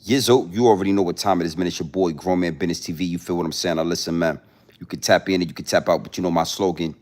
Yizzo, you already know what time it is, man. It's your boy, Grown Man Business TV. You feel what I'm saying? Now listen, man. You can tap in and you can tap out, but you know my slogan.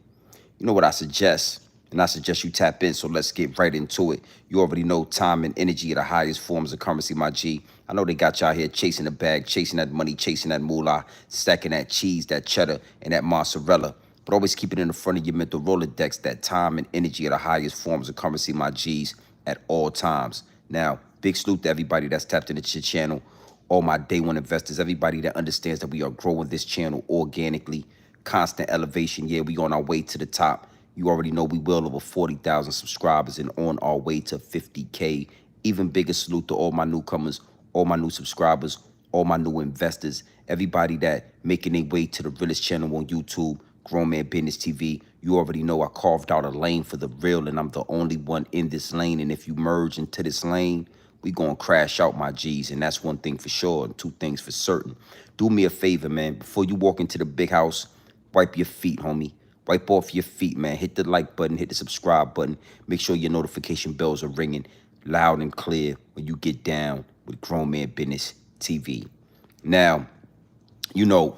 You know what I suggest. And I suggest you tap in, so let's get right into it. You already know time and energy are the highest forms of currency, my G. I know they got y'all here chasing the bag, chasing that money, chasing that moolah, stacking that cheese, that cheddar, and that mozzarella. But always keep it in the front of your mental Rolodex that time and energy are the highest forms of currency, my G's, at all times. Now, big salute to everybody that's tapped into the channel, all my day one investors, everybody that understands that we are growing this channel organically, constant elevation. Yeah, we on our way to the top. You already know we well over 40,000 subscribers and on our way to 50K. Even bigger salute to all my newcomers, all my new subscribers, all my new investors, everybody that making their way to the Realest channel on YouTube, Grown Man Business TV. You already know I carved out a lane for the real, and I'm the only one in this lane. And if you merge into this lane, we gonna crash out, my G's. And that's one thing for sure, and two things for certain. Do me a favor, man. Before you walk into the big house, wipe your feet, homie. Wipe off your feet, man. Hit the like button, hit the subscribe button. Make sure your notification bells are ringing loud and clear when you get down with Grown Man Business TV. Now, you know,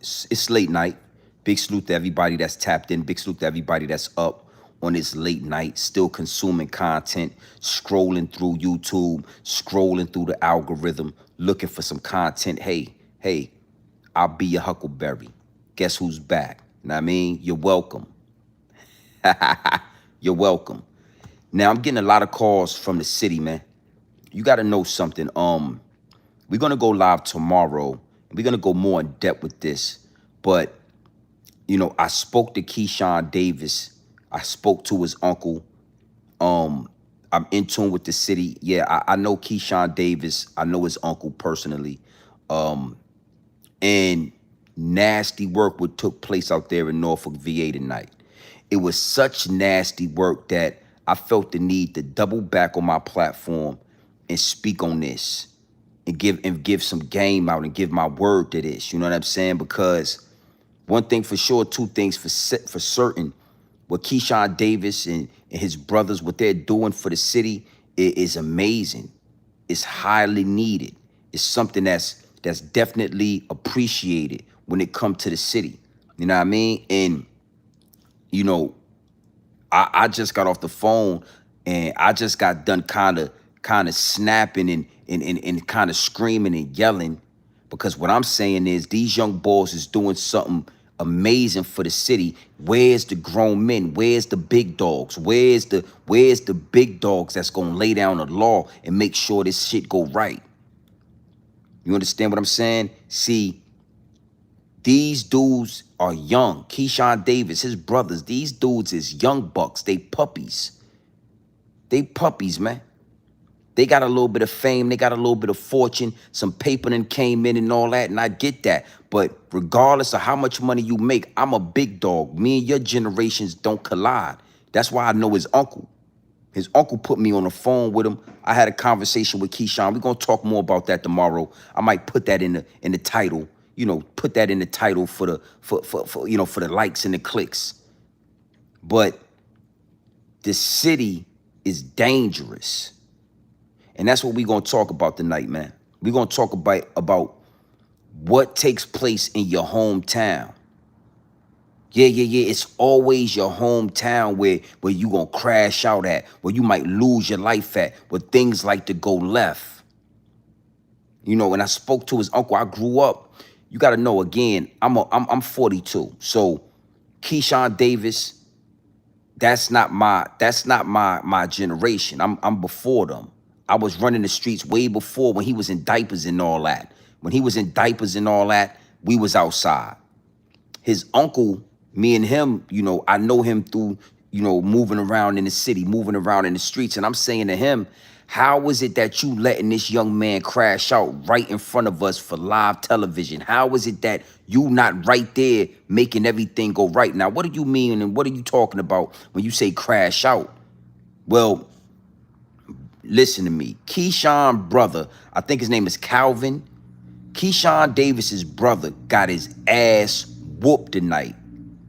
it's late night. Big salute to everybody that's tapped in. Big salute to everybody that's up on this late night, still consuming content, scrolling through YouTube, scrolling through the algorithm, looking for some content. Hey, I'll be your Huckleberry. Guess who's back? You know what I mean? You're welcome. You're welcome. Now, I'm getting a lot of calls from the city, man. You got to know something. We're going to go live tomorrow. We're going to go more in depth with this. But, you know, I spoke to Keyshawn Davis. I spoke to his uncle. I'm in tune with the city. Yeah, I know Keyshawn Davis. I know his uncle personally. And nasty work what took place out there in Norfolk, VA tonight. It was such nasty work that I felt the need to double back on my platform and speak on this and give some game out and give my word to this. You know what I'm saying? Because one thing for sure, two things for certain. What Keyshawn Davis and his brothers, what they're doing for the city is amazing. It's highly needed. It's something that's definitely appreciated when it comes to the city. You know what I mean? And, you know, I just got off the phone and I just got done kind of snapping and kind of screaming and yelling, because what I'm saying is these young boys is doing something amazing for the city. Where's the grown men? Where's the big dogs? Where's the big dogs that's gonna lay down the law and make sure this shit go right? You understand what I'm saying? See, these dudes are young. Keyshawn Davis, his brothers, these dudes is young bucks. They puppies. They puppies, man. They got a little bit of fame. They got a little bit of fortune. Some paper then came in and all that, and I get that. But regardless of how much money you make, I'm a big dog. Me and your generations don't collide. That's why I know his uncle. His uncle put me on the phone with him. I had a conversation with Keyshawn. We're gonna talk more about that tomorrow. I might put that in the title. You know, put that in the title for the likes and the clicks. But the city is dangerous. And that's what we're going to talk about tonight, man. We're going to talk about what takes place in your hometown. Yeah. It's always your hometown where you going to crash out at, where you might lose your life at, where things like to go left. You know, when I spoke to his uncle, I grew up. You got to know, again, I'm 42. So Keyshawn Davis, that's not my generation. I'm before them. I was running the streets way before, when he was in diapers and all that. When he was in diapers and all that, we was outside. His uncle, me and him, you know, I know him through, you know, moving around in the city, moving around in the streets. And I'm saying to him, how is it that you letting this young man crash out right in front of us for live television? How is it that you not right there making everything go right? Now, what do you mean and what are you talking about when you say crash out? Well, listen to me. Keyshawn brother, I think his name is Calvin. Keyshawn Davis's brother got his ass whooped tonight.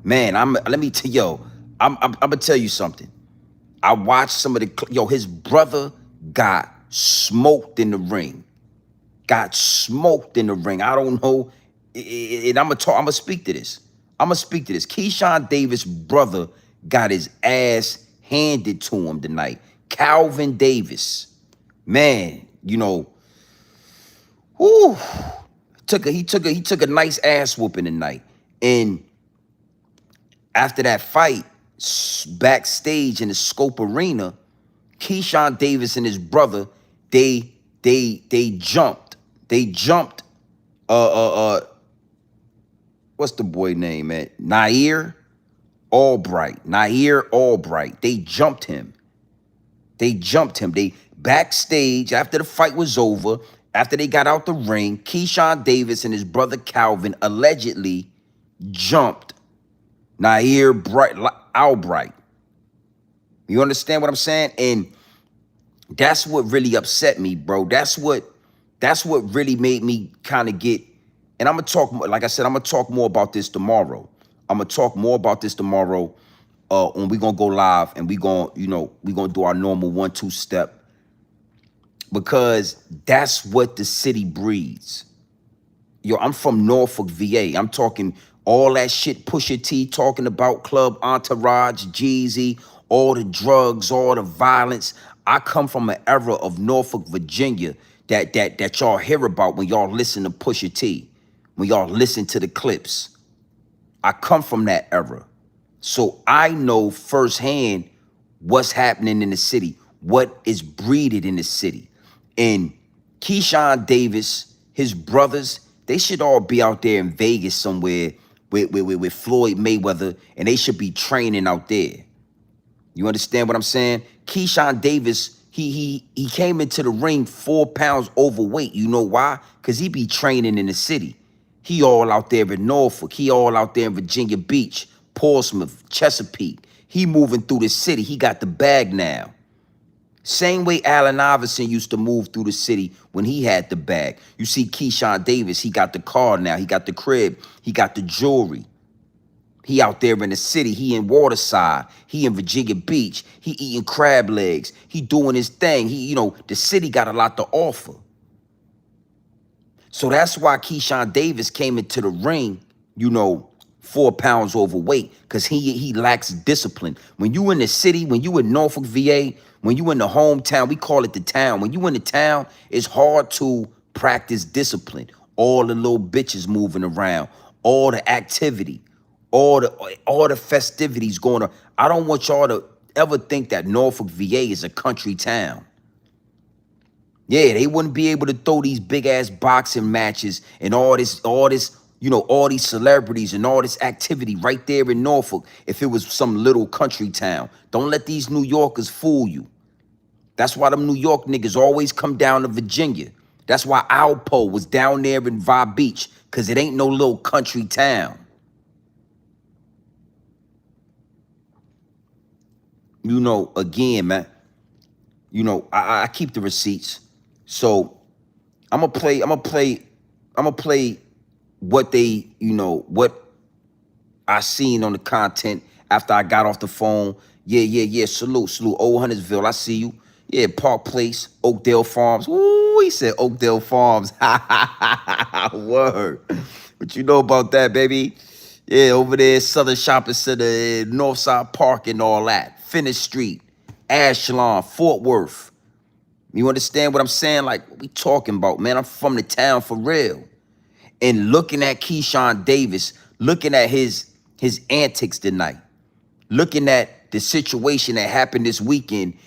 Man, let me tell yo, I'm gonna tell you something. I watched some of his brother got smoked in the ring. got smoked in the ring. I don't know. And I'm gonna speak to this. I'm gonna speak to this. Keyshawn Davis' brother got his ass handed to him tonight. Calvin Davis, man, you know, whoo, he took a nice ass whooping tonight. And after that fight, backstage in the Scope Arena, Keyshawn Davis and his brother, they jumped. They jumped what's the boy name, man? Nair Albright. They jumped him. They backstage after the fight was over, after they got out the ring, Keyshawn Davis and his brother Calvin allegedly jumped Nair Albright. You understand what I'm saying? And that's what really upset me, bro. That's what really made me kind of get. And I'm gonna talk, like I said, I'm gonna talk more about this tomorrow. When we gonna go live and we gonna do our normal 1-2 step, because that's what the city breeds. Yo, I'm from Norfolk, VA. I'm talking all that shit Pusha T talking about, Club Entourage, Jeezy, all the drugs, all the violence. I come from an era of Norfolk, Virginia that y'all hear about when y'all listen to Pusha T, when y'all listen to the clips. I come from that era. So I know firsthand what's happening in the city, what is breeded in the city. And Keyshawn Davis, his brothers, they should all be out there in Vegas somewhere with Floyd Mayweather, and they should be training out there. You understand what I'm saying? Keyshawn Davis, he came into the ring 4 pounds overweight. You know why? Because he be training in the city. He all out there in Norfolk. He all out there in Virginia Beach, Portsmouth, Chesapeake. He moving through the city. He got the bag now. Same way Allen Iverson used to move through the city when he had the bag. You see Keyshawn Davis, he got the car now. He got the crib. He got the jewelry. He out there in the city. He in Waterside. He in Virginia Beach. He eating crab legs. He doing his thing. The city got a lot to offer. So that's why Keyshawn Davis came into the ring, 4 pounds overweight, because he lacks discipline. When you in the city, when you in Norfolk, VA, when you in the hometown, we call it the town. When you in the town, it's hard to practice discipline. All the little bitches moving around, all the activity, all the festivities going on. I don't want y'all to ever think that Norfolk, VA is a country town. Yeah, they wouldn't be able to throw these big ass boxing matches and all these celebrities and all this activity right there in Norfolk if it was some little country town. Don't let these New Yorkers fool you. That's why them New York niggas always come down to Virginia. That's why Alpo was down there in Vibe Beach, because it ain't no little country town. Again, man, I keep the receipts. So I'm gonna play what what I seen on the content after I got off the phone. Yeah. Salute. Old Huntersville, I see you. Yeah, Park Place, Oakdale Farms. Ooh, he said Oakdale Farms. Word. What you know about that, baby? Yeah, over there, Southern Shopping Center, Northside Park and all that. Finnish Street, Ashland, Fort Worth. You understand what I'm saying? Like, what we talking about, man? I'm from the town for real. And looking at Keyshawn Davis, looking at his antics tonight, looking at the situation that happened this weekend,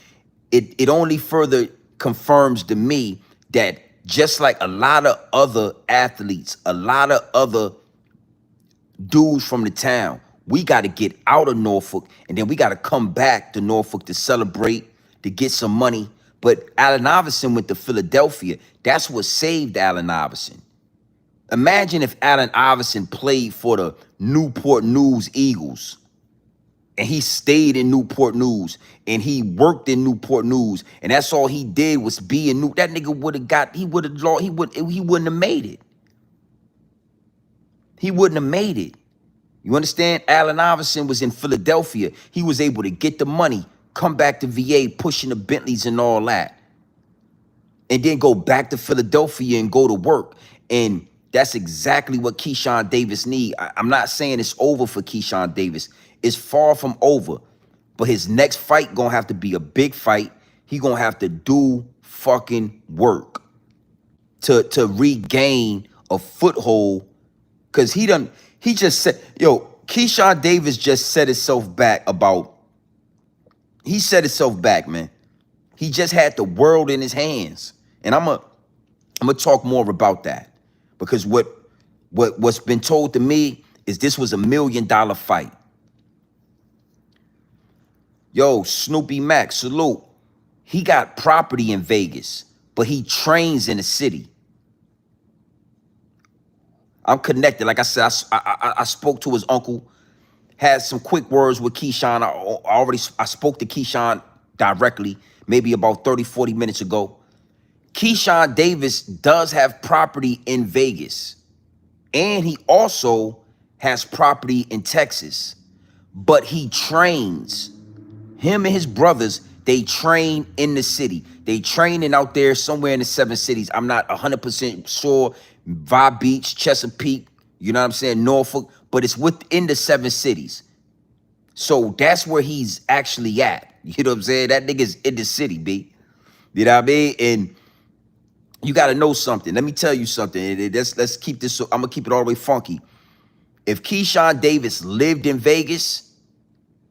it only further confirms to me that just like a lot of other athletes, a lot of other dudes from the town, we got to get out of Norfolk, and then we got to come back to Norfolk to celebrate, to get some money. But Allen Iverson went to Philadelphia. That's what saved Allen Iverson. Imagine if Allen Iverson played for the Newport News Eagles, and he stayed in Newport News, and he worked in Newport News, and that's all he did was be in That nigga he wouldn't have made it. He wouldn't have made it. You understand? Allen Iverson was in Philadelphia. He was able to get the money, come back to VA, pushing the Bentleys and all that. and then go back to Philadelphia and go to work. And that's exactly what Keyshawn Davis need. I'm not saying it's over for Keyshawn Davis. It's far from over. But his next fight gonna have to be a big fight. He gonna have to do fucking work to regain a foothold. Cause he just said, yo, Keyshawn Davis just set himself back he set himself back, man. He just had the world in his hands. And I'm gonna talk more about that. Because what's been told to me is this was $1 million fight. Yo, Snoopy Mac, salute. He got property in Vegas, but he trains in the city. I'm connected. Like I said, I spoke to his uncle, had some quick words with Keyshawn. I spoke to Keyshawn directly, maybe about 30, 40 minutes ago. Keyshawn Davis does have property in Vegas, and he also has property in Texas, but he trains. Him and his brothers, they train in the city. They training out there somewhere in the 7 cities. I'm not 100% sure. Vibe Beach, Chesapeake, you know what I'm saying, Norfolk, but it's within the 7 cities. So that's where he's actually at. You know what I'm saying? That nigga's in the city, B. You know what I mean? And you got to know something. Let me tell you something. Let's keep this. I'm going to keep it all the way funky. If Keyshawn Davis lived in Vegas,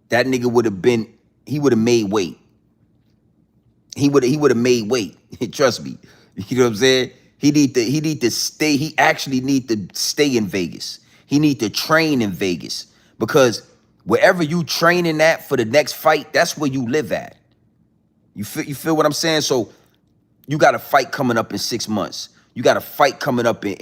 that nigga would have made weight. He would have made weight. Trust me. You know what I'm saying? He need to stay. He actually need to stay in Vegas. He need to train in Vegas, because wherever you training at for the next fight, that's where you live at. You feel what I'm saying? So you got a fight coming up in 6 months. You got a fight coming up in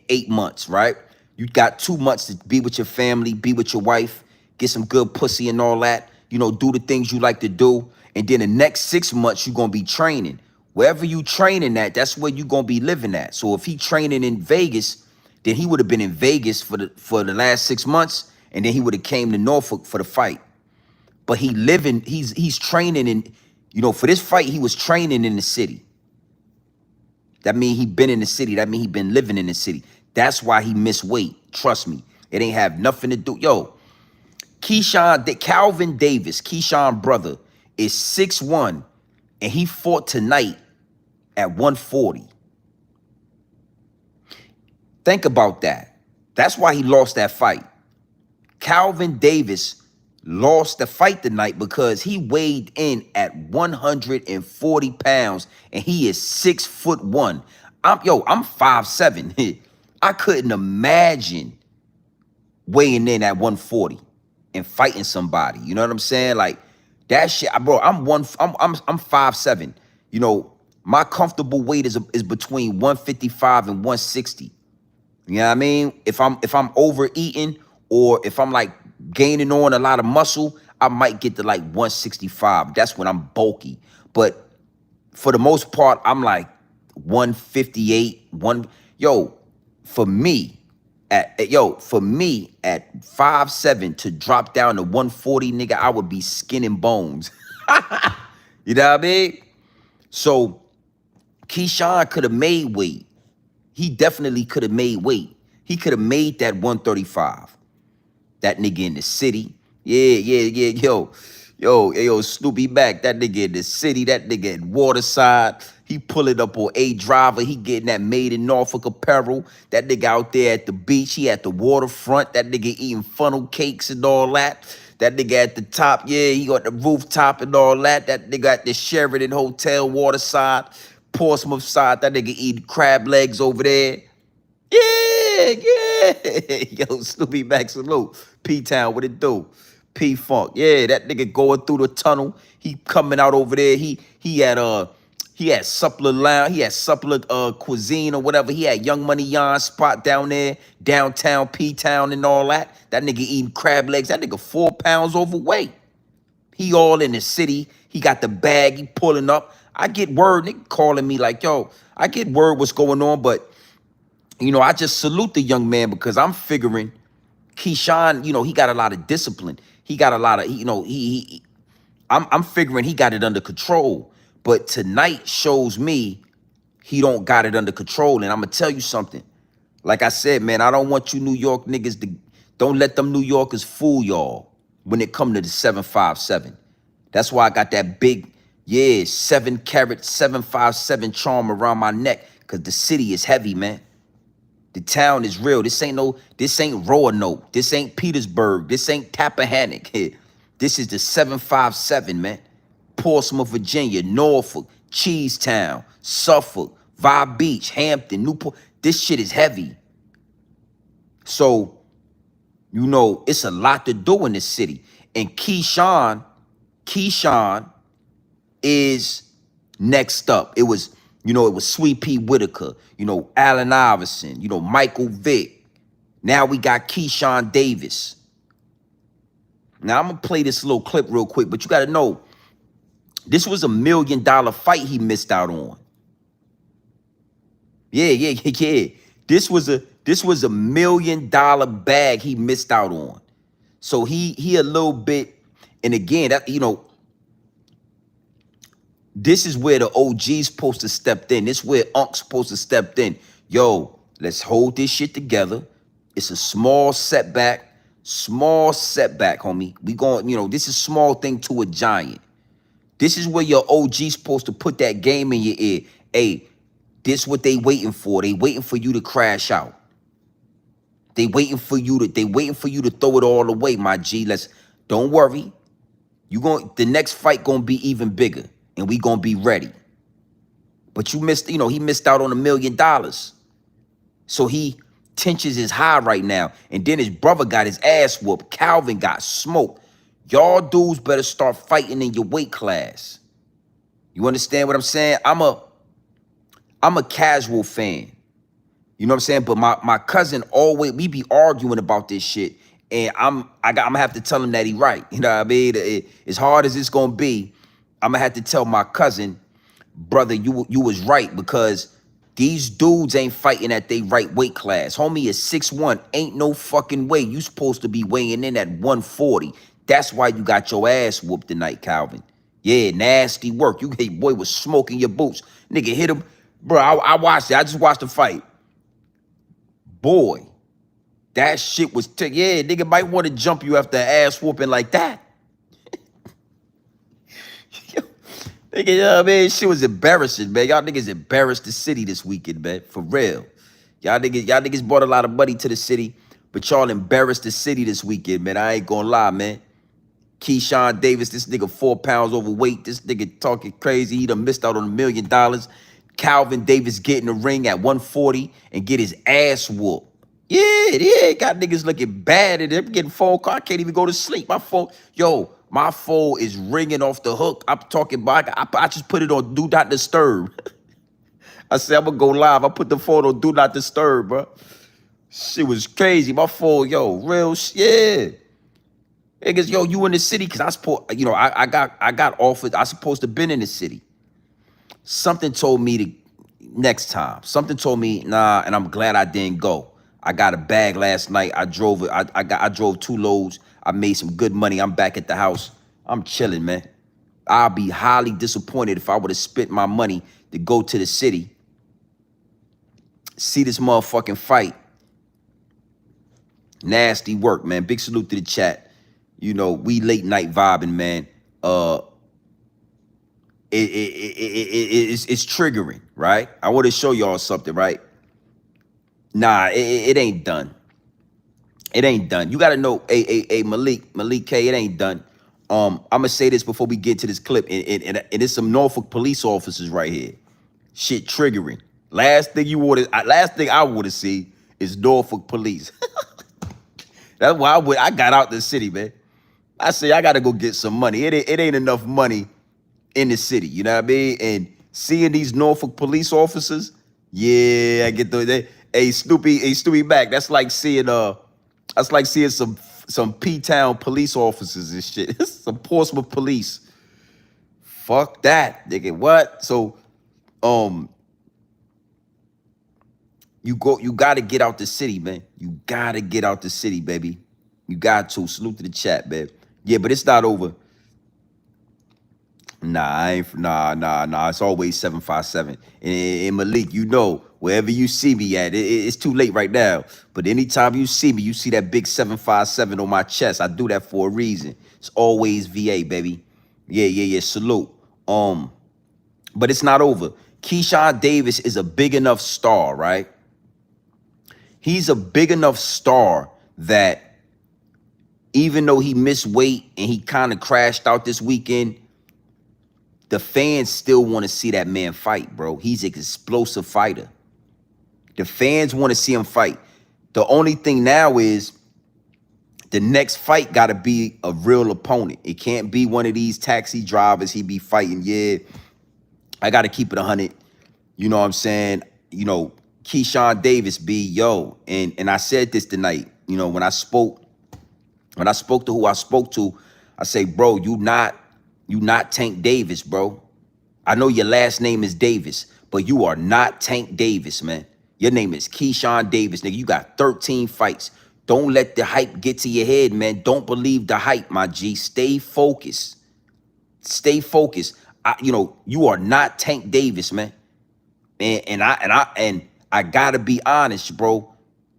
8 months, right? You got 2 months to be with your family, be with your wife, get some good pussy and all that. You know, do the things you like to do. And then the next 6 months, you're going to be training. Wherever you training at, that's where you're going to be living at. So if he training in Vegas, then he would have been in Vegas for the last 6 months, and then he would have came to Norfolk for the fight. But he's training in, you know, for this fight, he was training in the city. That means he been in the city. That means he been living in the city. That's why he missed weight. Trust me. It ain't have nothing to do. Yo, Calvin Davis, Keyshawn brother, is 6'1", and he fought tonight at 140. Think about that. That's why he lost that fight. Calvin Davis lost the fight tonight because he weighed in at 140 pounds, and he is 6'1". I'm 5'7". I couldn't imagine weighing in at 140 and fighting somebody. You know what I'm saying? Like that shit, bro. I'm 5'7". You know, my comfortable weight is between 155 and 160. You know what I mean? If I'm overeating, or if I'm like gaining on a lot of muscle, I might get to like 165. That's when I'm bulky. But for the most part, I'm like 158. For me at 5'7" to drop down to 140, nigga, I would be skin and bones. You know what I mean? So Keyshawn could have made weight. He definitely could have made weight. He could have made that 135. That nigga in the city. Yeah. Yo, Snoopy Mac. That nigga in the city. That nigga in Waterside. He pulling up on A Driver. He getting that made in Norfolk apparel. That nigga out there at the beach. He at the waterfront. That nigga eating funnel cakes and all that. That nigga at the top. Yeah, he got the rooftop and all that. That nigga at the Sheridan Hotel, Waterside, Portsmouth side. That nigga eating crab legs over there. Yeah. Yo, Snoopy Mac, salute. P-Town, what it do? P-Funk. Yeah, that nigga going through the tunnel. He coming out over there. He had Suppler Lounge. He had Suppler Cuisine or whatever. He had Young Money Yon spot down there, downtown P-Town and all that. That nigga eating crab legs. That nigga 4 pounds overweight. He all in the city. He got the bag. He pulling up. I get word, nigga calling me like, yo, I get word what's going on, but you know, I just salute the young man because I'm figuring Keyshawn, you know, he got a lot of discipline. He got a lot of, you know, I'm figuring he got it under control. But tonight shows me He don't got it under control. And I'm gonna tell you something. Like I said, man, I don't want you New York niggas to, don't let them New Yorkers fool y'all when it come to the 757. That's why I got that big, yeah, 7 carat 757 charm around my neck, because the city is heavy, man. The town is real. This ain't Roanoke. This ain't Petersburg. This ain't Tappahannock. This is the 757, man. Portsmouth, Virginia, Norfolk, Cheesetown, Suffolk, Vibe Beach, Hampton, Newport. This shit is heavy. So, you know, it's a lot to do in this city. And Keyshawn is next up. It was, you know, it was Sweet Pea Whitaker, you know, Allen Iverson, you know, Michael Vick. Now we got Keyshawn Davis. Now I'm gonna play this little clip real quick, but you gotta know, this was $1 million fight he missed out on. Yeah. This was a $1 million bag he missed out on. So he a little bit, and again, that, you know, this is where the OG's supposed to step in. This is where Unc's supposed to step in. Yo, let's hold this shit together. It's a small setback, homie. We going, you know, this is small thing to a giant. This is where your OG's supposed to put that game in your ear. Hey, this what they waiting for. They waiting for you to crash out. They waiting for you to throw it all away, my G. Don't worry. The next fight gonna be even bigger, and we gonna be ready. But you missed, you know, he missed out on $1 million. So he tensions is high right now. And then his brother got his ass whooped. Calvin got smoked. Y'all dudes better start fighting in your weight class. You understand what I'm saying? I'm a casual fan. You know what I'm saying? But my cousin always, we be arguing about this shit. And I'm gonna have to tell him that he right. You know what I mean? As hard as it's gonna be, I'm gonna have to tell my cousin, brother, you was right, because these dudes ain't fighting at their right weight class. Homie is 6'1". Ain't no fucking way. You supposed to be weighing in at 140. That's why you got your ass whooped tonight, Calvin. Yeah, nasty work. You, hey, boy, was smoking your boots. Nigga hit him. Bro, I watched it. I just watched the fight. Boy, that shit was, yeah, nigga might want to jump you after ass whooping like that. Nigga, you know what I mean? Shit was embarrassing, man. Y'all niggas embarrassed the city this weekend, man. For real. Y'all niggas brought a lot of money to the city, but y'all embarrassed the city this weekend, man. I ain't gonna lie, man. Keyshawn Davis, this nigga 4 pounds overweight. This nigga talking crazy. He done missed out on $1 million. Calvin Davis get in the ring at 140 and get his ass whooped. Yeah, got niggas looking bad and they're getting phone call. I can't even go to sleep. My phone, my phone is ringing off the hook. I'm talking about, I just put it on Do Not Disturb. I said, I'm gonna go live. I put the phone on Do Not Disturb, bro. Shit was crazy. My phone, real shit. Yeah. Niggas, you in the city? Cause I suppose, I got offered. I supposed to been in the city. Something told me to next time. Something told me, nah, and I'm glad I didn't go. I got a bag last night. I drove it. I drove 2 loads. I made some good money. I'm back at the house. I'm chilling, man. I'll be highly disappointed if I would have spent my money to go to the city, see this motherfucking fight. Nasty work, man. Big salute to the chat. We late night vibing, man. It's triggering, right? I want to show y'all something, right? Nah, it ain't done. It ain't done. You gotta know, Malik K, it ain't done. I'm gonna say this before we get to this clip, and it's some Norfolk police officers right here. Shit triggering. Last thing I would have seen is Norfolk police. That's why I got out the city, man. I say I gotta go get some money. It ain't enough money in the city, you know what I mean? And seeing these Norfolk police officers, yeah, I get the Snoopy back. That's like seeing some P-Town police officers and shit. Some Portsmouth police. Fuck that, nigga. What? So, you gotta get out the city, man. You gotta get out the city, baby. You got to. Salute to the chat, man. Yeah, but it's not over. Nah, I ain't. Nah. It's always 757. And Malik, you know, wherever you see me at, it's too late right now. But anytime you see me, you see that big 757 on my chest. I do that for a reason. It's always VA, baby. Yeah. Salute. But it's not over. Keyshawn Davis is a big enough star, right? He's a big enough star that even though he missed weight and he kind of crashed out this weekend, the fans still want to see that man fight, bro. He's an explosive fighter. The fans want to see him fight. The only thing now is the next fight got to be a real opponent. It can't be one of these taxi drivers he be fighting. Yeah, I got to keep it 100. You know what I'm saying? You know, Keyshawn Davis be, yo. And I said this tonight, you know, when I spoke to who I spoke to, I say, bro, you not Tank Davis, bro. I know your last name is Davis, but you are not Tank Davis, man. Your name is Keyshawn Davis, nigga. You got 13 fights. Don't let the hype get to your head, man. Don't believe the hype, my G. Stay focused. Stay focused. You know, you are not Tank Davis, man. And I gotta be honest, bro.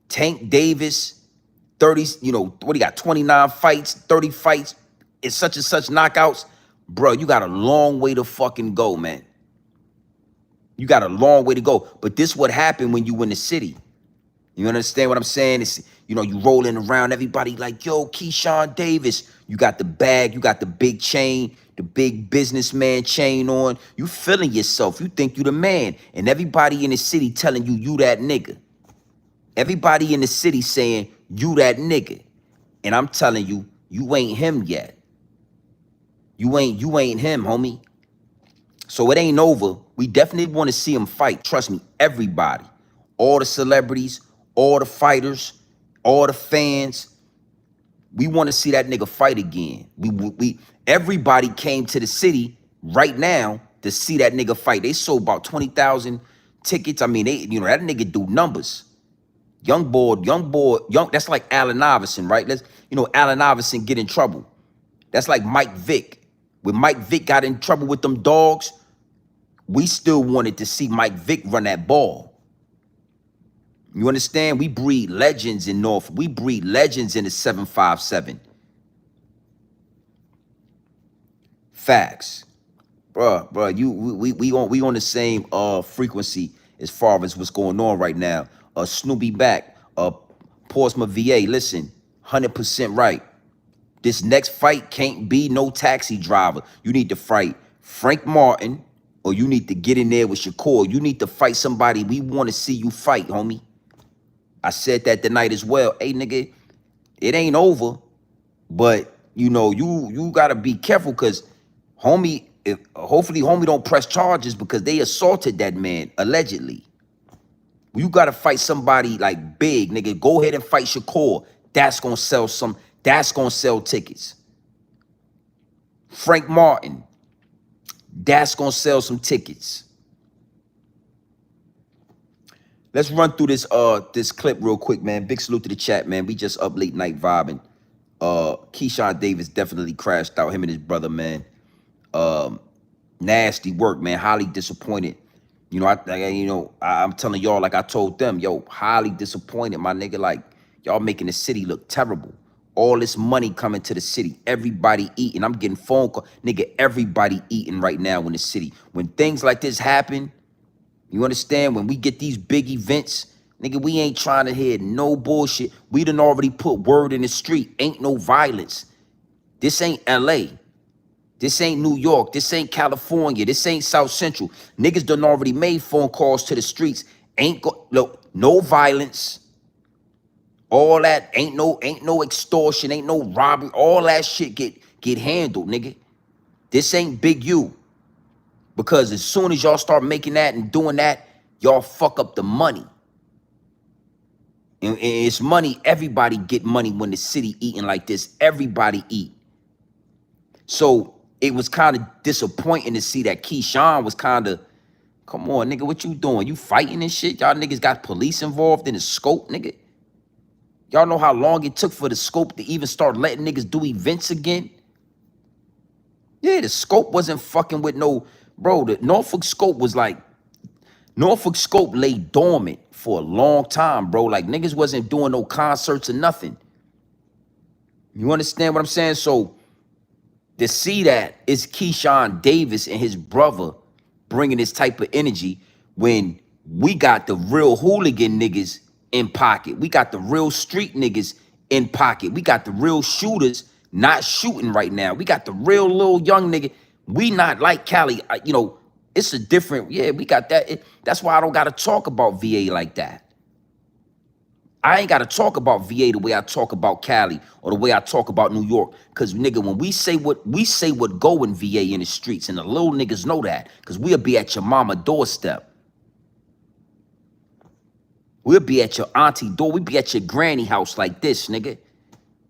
Tank Davis, 30, you know, what he got, 29 fights, 30 fights, and such knockouts. Bro, you got a long way to fucking go, man. You got a long way to go. But this what happened when you in the city. You understand what I'm saying? It's, you know, you rolling around, everybody like, yo, Keyshawn Davis. You got the bag, you got the big chain, the big businessman chain on. You feeling yourself. You think you the man. And everybody in the city telling you that nigga. Everybody in the city saying, you that nigga. And I'm telling you, you ain't him yet. You ain't him, homie. So it ain't over. We definitely want to see him fight. Trust me, everybody. All the celebrities, all the fighters, all the fans. We want to see that nigga fight again. Everybody came to the city right now to see that nigga fight. They sold about 20,000 tickets. I mean, you know, that nigga do numbers. Young boy, that's like Allen Iverson, right? Allen Iverson get in trouble. That's like Mike Vick. When Mike Vick got in trouble with them dogs, we still wanted to see Mike Vick run that ball. You understand? We breed legends in Norfolk. We breed legends in the 757. Facts. Bruh, we on the same frequency as far as what's going on right now. Snoopy back. Portsmouth VA, listen, 100% right. This next fight can't be no taxi driver. You need to fight Frank Martin, or you need to get in there with Shakur. You need to fight somebody we want to see you fight, homie. I said that tonight as well. Hey, nigga, it ain't over, but you know, you gotta be careful, because homie, hopefully homie don't press charges because they assaulted that man allegedly. You gotta fight somebody like big, nigga. Go ahead and fight Shakur. That's gonna sell tickets. Frank Martin, that's gonna sell some tickets. Let's run through this clip real quick, man. Big salute to the chat, man. We just up late night vibing. Keyshawn Davis definitely crashed out, him and his brother, man. Nasty work, man. Highly disappointed. You know, I'm telling y'all, like I told them, yo, highly disappointed, my nigga. Like, y'all making the city look terrible. All this money coming to the city. Everybody eating. I'm getting phone calls. Nigga, everybody eating right now in the city. When things like this happen, you understand? When we get these big events, nigga, we ain't trying to hear no bullshit. We done already put word in the street. Ain't no violence. This ain't LA. This ain't New York. This ain't California. This ain't South Central. Niggas done already made phone calls to the streets. Look, no violence. All that ain't no extortion, ain't no robbery. All that shit get handled, nigga. This ain't Big U. Because as soon as y'all start making that and doing that, y'all fuck up the money. And it's money. Everybody get money when the city eating like this. Everybody eat. So it was kind of disappointing to see that Keyshawn was kind of, come on, nigga, what you doing? You fighting and shit? Y'all niggas got police involved in the scope, nigga. Y'all know how long it took for the scope to even start letting niggas do events again? Yeah, the scope wasn't fucking with no, bro. The Norfolk scope was like, Norfolk scope lay dormant for a long time, bro. Like niggas wasn't doing no concerts or nothing. You understand what I'm saying? So to see that it's Keyshawn Davis and his brother bringing this type of energy when we got the real hooligan niggas in pocket. We got the real street niggas in pocket. We got the real shooters not shooting right now. We got the real little young nigga. We not like Cali. You know, it's a different, yeah, we got that. That's why I don't got to talk about VA like that. I ain't got to talk about VA the way I talk about Cali or the way I talk about New York. Because, nigga, when we say what go in VA in the streets, and the little niggas know that, because we'll be at your mama doorstep. We'll be at your auntie door. We'll be at your granny house like this, nigga.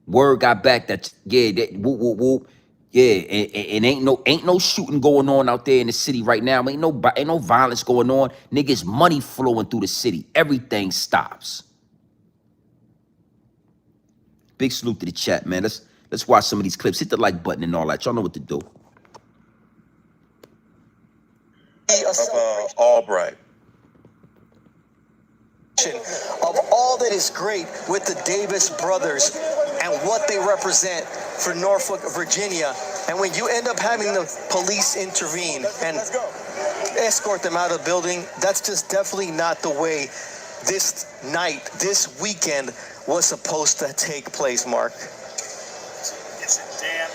Word got back that, yeah, that, whoop, whoop, whoop. Yeah, and ain't no shooting going on out there in the city right now. Ain't no violence going on. Niggas, money flowing through the city. Everything stops. Big salute to the chat, man. Let's watch some of these clips. Hit the like button and all that. Y'all know what to do. Albright. Of all that is great with the Davis brothers and what they represent for Norfolk, Virginia, and when you end up having the police intervene and escort them out of the building, that's just definitely not the way this night, this weekend was supposed to take place, Mark. It's a damn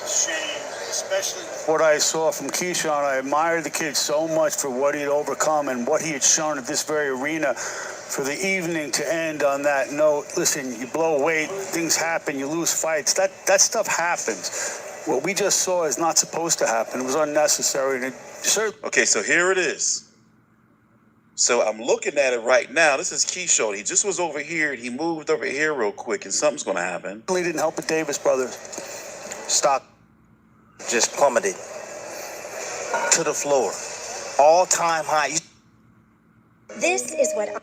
shame, especially what I saw from Keyshawn. I admired the kid so much for what he'd overcome and what he had shown at this very arena. For the evening to end on that note, listen, you blow weight, things happen, you lose fights. That stuff happens. What we just saw is not supposed to happen. It was unnecessary. And Okay, so here it is. So I'm looking at it right now. This is Keyshawn. He just was over here, and he moved over here real quick, and something's going to happen. He didn't help the Davis brothers. Stock just plummeted to the floor. All-time high. This is what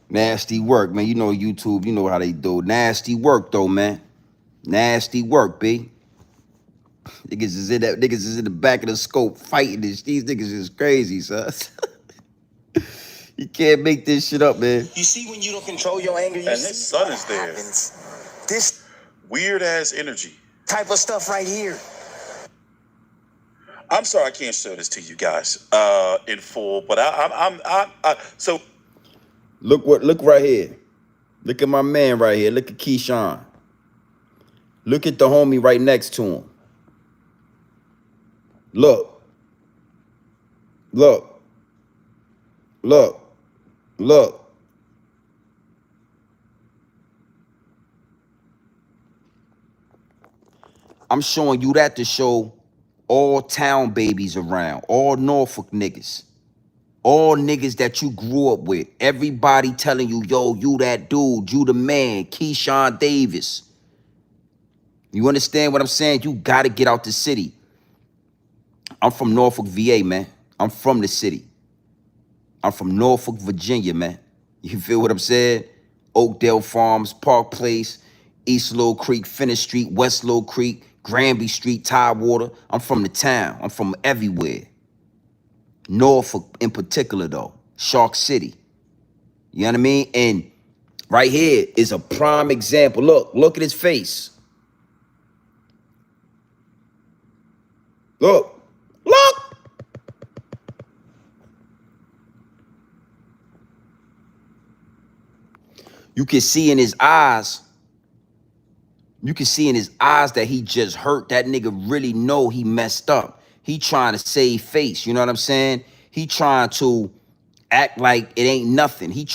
Nasty work, man. You know YouTube, you know how they do. Nasty work, though, man. Nasty work, B. Niggas is in the back of the scope fighting this. These niggas is crazy, son. You can't make this shit up, man. You see when you don't control your anger, you And see his son what is there. happens. This Weird-ass energy. type of stuff right here. I'm sorry I can't show this to you guys in full, but so Look right here. Look at my man right here. Look at Keyshawn. Look at the homie right next to him. Look. Look. Look. Look. I'm showing you that to show all town babies around, all Norfolk niggas, all niggas that you grew up with, everybody telling you, yo, you that dude, you the man, Keyshawn Davis. You understand what I'm saying? You gotta get out the city. I'm from Norfolk, VA, man. I'm from the city. I'm from Norfolk, Virginia, man. You feel what I'm saying? Oakdale Farms, Park Place, East Little Creek, Finner Street, West Little Creek, Granby Street, Tidewater. I'm from the town. I'm from everywhere. Norfolk in particular, though. Shark City. You know what I mean? And right here is a prime example. Look at his face. Look. You can see in his eyes. You can see in his eyes that he just hurt. That nigga really know he messed up. He trying to save face. You know what I'm saying? He trying to act like it ain't nothing. He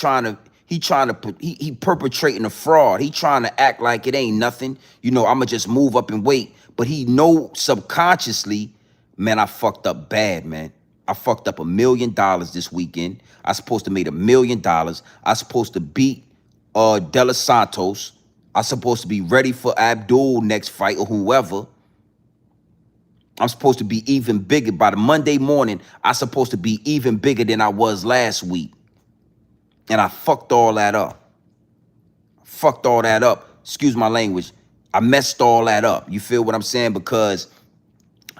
perpetrating a fraud. He trying to act like it ain't nothing. You know, I'ma just move up and wait. But he know subconsciously, man, I fucked up bad, man. I fucked up $1 million this weekend. I supposed to made $1 million. I supposed to beat De Los Santos. I'm supposed to be ready for Abdul next fight or whoever. I'm supposed to be even bigger. By the Monday morning, I'm supposed to be even bigger than I was last week. And I fucked all that up. Fucked all that up. Excuse my language. I messed all that up. You feel what I'm saying? Because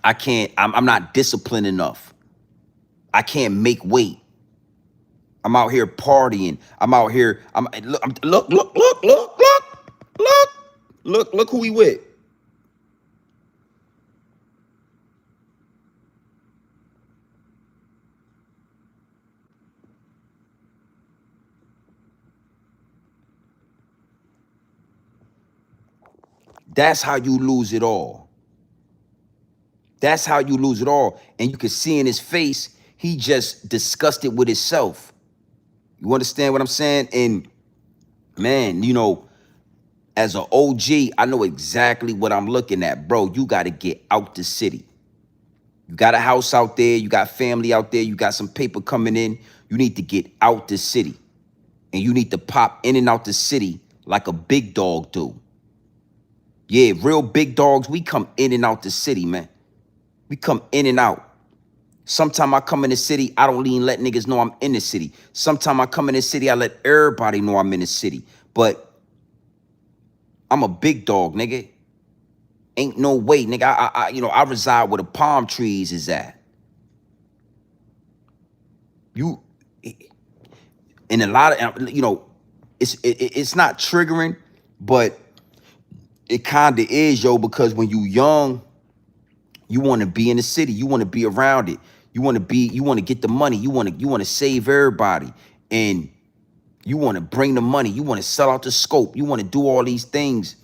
I'm not disciplined enough. I can't make weight. I'm out here partying. I'm out here. Look who he with. That's how you lose it all. That's how you lose it all. And you can see in his face, he just disgusted with himself. You understand what I'm saying? And man, you know, as an OG, I know exactly what I'm looking at. Bro, you got to get out the city. You got a house out there. You got family out there. You got some paper coming in. You need to get out the city. And you need to pop in and out the city like a big dog do. Yeah, real big dogs, we come in and out the city, man. We come in and out. Sometime I come in the city, I don't even let niggas know I'm in the city. Sometime I come in the city, I let everybody know I'm in the city. But I'm a big dog, nigga. Ain't no way, nigga. I reside where the palm trees is at. You, and a lot of, it's not triggering, but it kind of is, yo, because when you young, you want to be in the city. You want to be around it. You want to get the money. You want to save everybody. And you want to bring the money. You want to sell out the scope. You want to do all these things.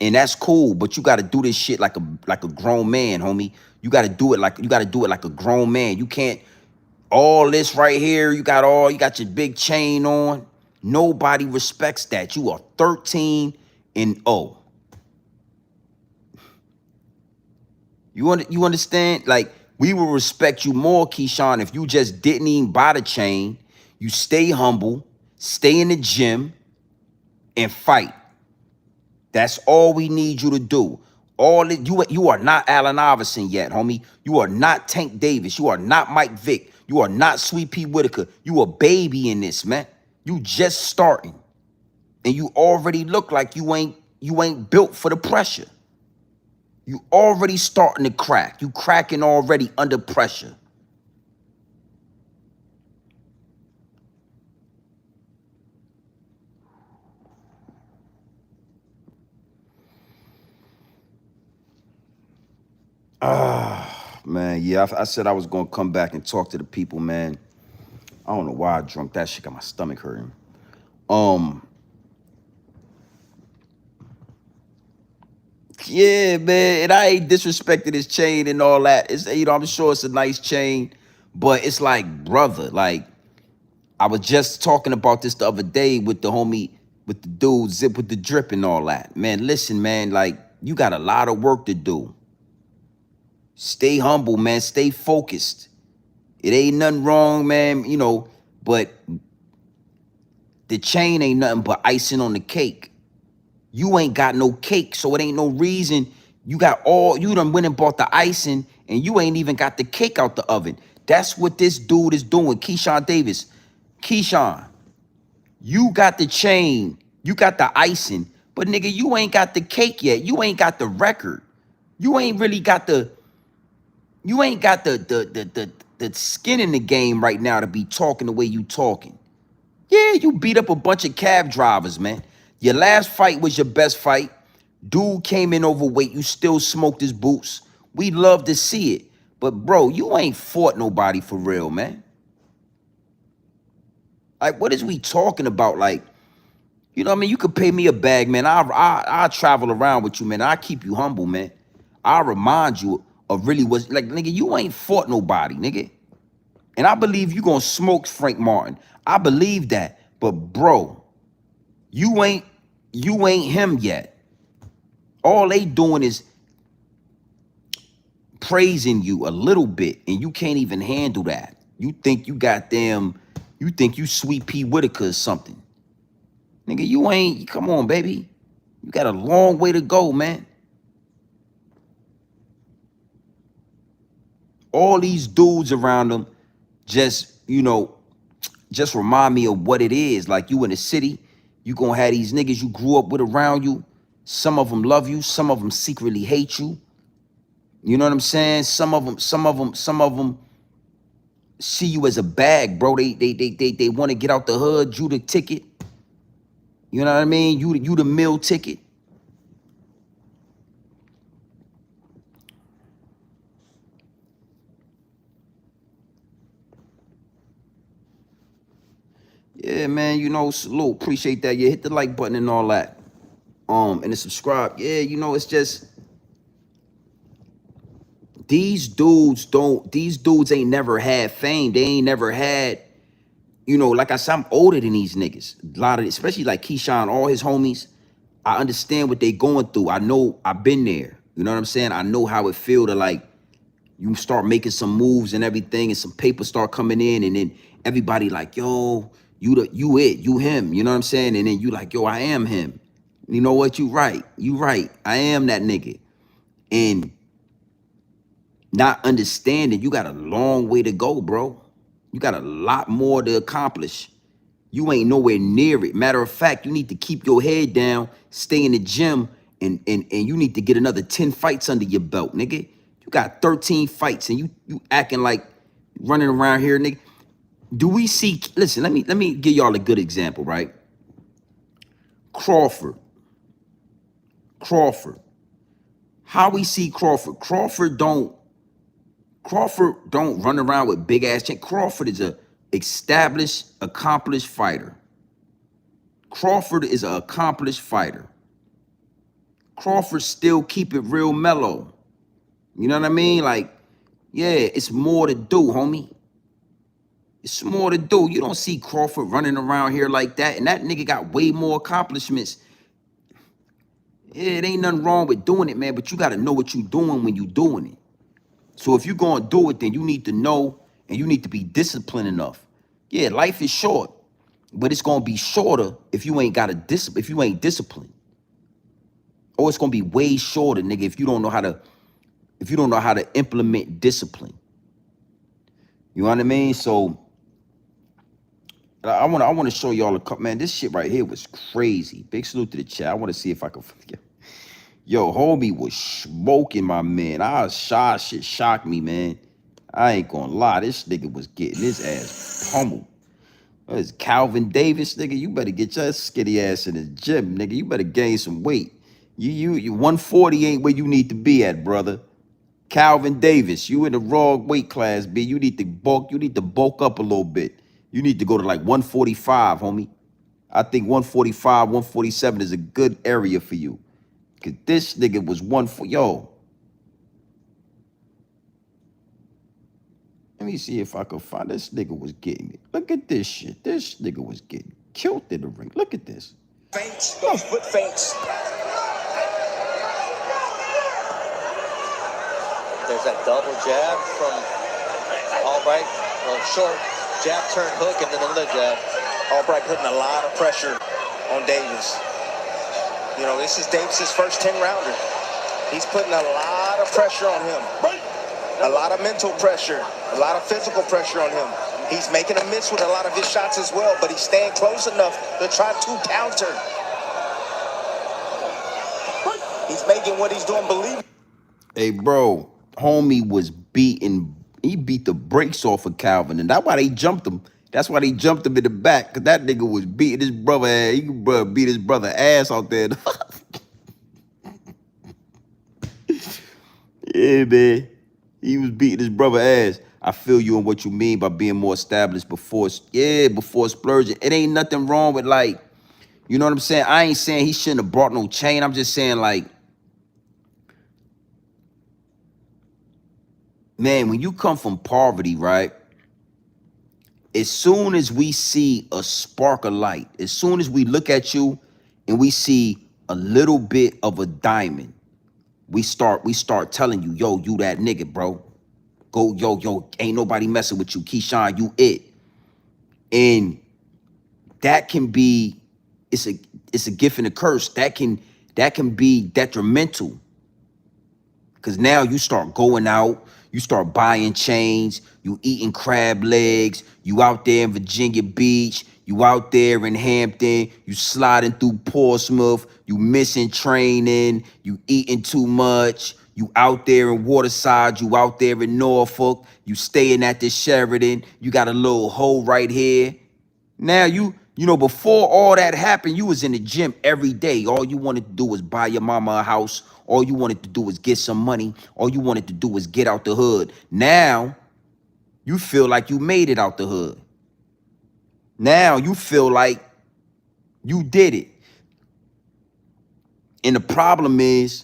And that's cool, but you got to do this shit like a grown man, homie. You got to do it like a grown man. You can't all this right here. You got your big chain on. Nobody respects that. You are 13 and 0. You understand? Like, we will respect you more, Keyshawn, if you just didn't even buy the chain. You stay humble, stay in the gym, and fight. That's all we need you to do. You are not Allen Iverson yet, homie. You are not Tank Davis. You are not Mike Vick. You are not Sweet Pea Whitaker. You a baby in this, man. You just starting. And you already look like you ain't built for the pressure. You already starting to crack. You cracking already under pressure. Man, yeah, I said I was going to come back and talk to the people, man. I don't know why I drunk that shit. Got my stomach hurting. Yeah, man, and I ain't disrespected his chain and all that. It's, I'm sure it's a nice chain, but it's like, brother, like, I was just talking about this the other day with the homie, with the dude, Zip with the drip and all that. Man, listen, man, like, you got a lot of work to do. Stay humble, man. Stay focused. It ain't nothing wrong, man, but the chain ain't nothing but icing on the cake. You ain't got no cake, so it ain't no reason you done went and bought the icing and you ain't even got the cake out the oven. That's what this dude is doing, Keyshawn Davis. Keyshawn, you got the chain, you got the icing, but nigga, you ain't got the cake yet. You ain't got the record. You ain't really got the the skin in the game right now to be talking the way you talking. Yeah, you beat up a bunch of cab drivers, man. Your last fight was your best fight. Dude came in overweight. You still smoked his boots. We love to see it. But, bro, you ain't fought nobody for real, man. Like, what is we talking about? Like, you know what I mean? You could pay me a bag, man. I'll travel around with you, man. I'll keep you humble, man. I'll remind you of really what's, like, nigga, you ain't fought nobody, nigga. And I believe you gonna smoke Frank Martin. I believe that. But, bro, you ain't him yet. All they doing is praising you a little bit, and you can't even handle that. You think you Sweet Pea Whitaker or something. Nigga, you ain't, come on, baby. You got a long way to go, man. All these dudes around them just remind me of what it is. Like, you in the city, you gonna have these niggas you grew up with around you Some of them love you, some of them secretly hate you. You know what I'm saying? Some of them see you as a bag, bro. They want to get out the hood, you the ticket. You know what I mean? You the meal ticket. Yeah, man, you know, salute. Appreciate that. Yeah, hit the like button and all that. And the subscribe. Yeah, you know, it's just these dudes ain't never had fame. They ain't never had, you know, like I said, I'm older than these niggas. A lot of, especially like Keyshawn, all his homies. I understand what they going through. I know I've been there. You know what I'm saying? I know how it feel to like you start making some moves and everything, and some paper start coming in, and then everybody like, yo, you him. You know what I'm saying? And then you like, yo, I am him. You know what? You right. I am that nigga. And not understanding, you got a long way to go, bro. You got a lot more to accomplish. You ain't nowhere near it. Matter of fact, you need to keep your head down, stay in the gym, and you need to get another 10 fights under your belt, nigga. You got 13 fights and you acting like running around here, nigga. Do we see, listen, let me give y'all a good example, right? Crawford. How we see Crawford? Crawford don't run around with big ass chain. Crawford is a established, accomplished fighter. Crawford is an accomplished fighter. Crawford still keep it real mellow. You know what I mean? Like, yeah, it's more to do, homie. It's more to do. You don't see Crawford running around here like that. And that nigga got way more accomplishments. Yeah, it ain't nothing wrong with doing it, man. But you got to know what you doing when you doing it. So if you're going to do it, then you need to know and you need to be disciplined enough. Yeah, life is short, but it's going to be shorter if you ain't got if you ain't disciplined. Or it's going to be way shorter, nigga, if you don't know how to implement discipline. You know what I mean? So I want to show y'all a couple, man. This shit right here was crazy. Big salute to the chat. I want to see if I can Yo, homie was smoking my man. Shit shocked me, man. I ain't gonna lie. This nigga was getting his ass pummeled. It's Calvin Davis, nigga. You better get your skinny ass in the gym, nigga. You better gain some weight. You 140 ain't where you need to be at, brother. Calvin Davis, you in the wrong weight class, B. You need to bulk up a little bit. You need to go to like 145, homie. I think 145, 147 is a good area for you. Cause this nigga was yo. Let me see if I can find this nigga was getting it. Look at this shit. This nigga was getting killed in the ring. Look at this. Feints, those foot feints. There's that double jab from Albright. Short jab, turn hook, and then another jab. Albright putting a lot of pressure on Davis. You know, this is Davis's first 10-rounder. He's putting a lot of pressure on him. A lot of mental pressure, a lot of physical pressure on him. He's making a miss with a lot of his shots as well, but he's staying close enough to try to counter. He's making what he's doing believe. Hey, bro, homie was he beat the brakes off of Calvin, and that's why they jumped him. That's why they jumped him in the back, because that nigga was beating his brother ass. He could beat his brother ass out there. Yeah, man. He was beating his brother ass. I feel you on what you mean by being more established before splurging. It ain't nothing wrong with, like, you know what I'm saying? I ain't saying he shouldn't have brought no chain. I'm just saying, like, man, when you come from poverty, right? As soon as we see a spark of light, as soon as we look at you and we see a little bit of a diamond, we start telling you, yo, you that nigga, bro. Go, yo, ain't nobody messing with you. Keyshawn, you it. And that can be, it's a gift and a curse. That can be detrimental. Because now you start going out, You start buying chains. You eating crab legs. You out there in Virginia Beach. You out there in Hampton. You sliding through Portsmouth. You missing training. You eating too much. You out there in Waterside. You out there in Norfolk. You staying at the Sheridan. You got a little hole right here. Now you know, before all that happened, you was in the gym every day. All you wanted to do was buy your mama a house. All you wanted to do was get some money. All you wanted to do was get out the hood. Now you feel like you made it out the hood. Now you feel like you did it. And the problem is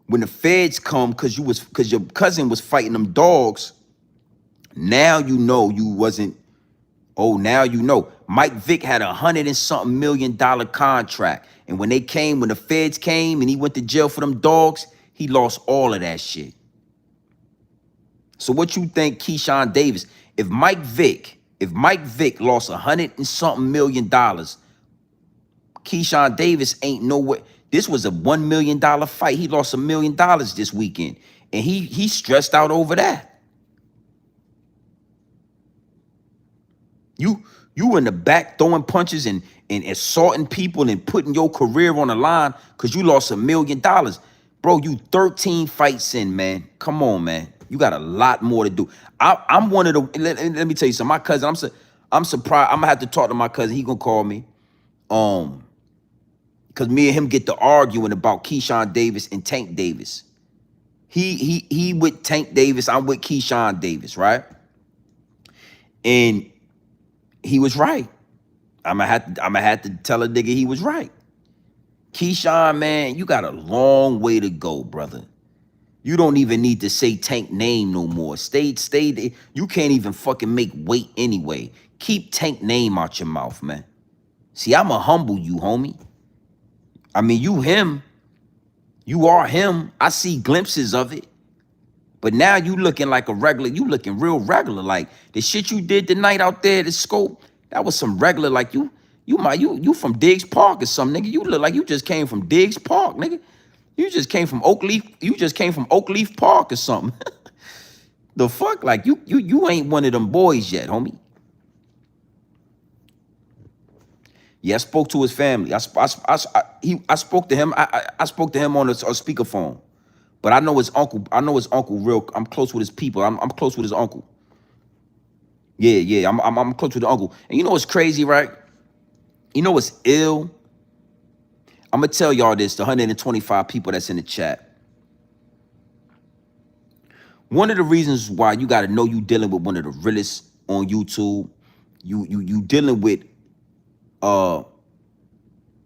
when the feds come because your cousin was fighting them dogs, now you know you wasn't. Oh, now you know. Mike Vick had $100 and something million contract. And when the feds came and he went to jail for them dogs, he lost all of that shit. So what you think, Keyshawn Davis, if Mike Vick lost $100 and something million, Keyshawn Davis ain't nowhere. This was a $1 million fight. He lost $1 million this weekend. And he stressed out over that. You in the back throwing punches and assaulting people and putting your career on the line because you lost $1 million. Bro, you 13 fights in, man. Come on, man. You got a lot more to do. I'm one of the, let me tell you something. My cousin, I'm surprised. I'm gonna have to talk to my cousin. He gonna call me. Because me and him get to arguing about Keyshawn Davis and Tank Davis. He with Tank Davis. I'm with Keyshawn Davis, right? And he was right. I'm gonna have to tell a nigga he was right. Keyshawn, man, you got a long way to go, brother. You don't even need to say Tank name no more. Stay there. You can't even fucking make weight anyway. Keep Tank name out your mouth, man. See, I'ma humble you, homie. I mean, you him. You are him. I see glimpses of it. But now you looking like a regular, you looking real regular. Like the shit you did tonight out there at the scope, that was some regular, like you from Diggs Park or something, nigga. You look like you just came from Diggs Park, nigga. You just came from Oak Leaf Park or something. The fuck? Like you ain't one of them boys yet, homie. Yeah, I spoke to his family. I spoke to him. I spoke to him on a speakerphone. But I know his uncle. Real. I'm close with his people. I'm close with his uncle. Yeah. I'm close with the uncle. And you know what's crazy, right? You know what's ill? I'm gonna tell y'all this. The 125 people that's in the chat. One of the reasons why you got to know you dealing with one of the realest on YouTube. You dealing with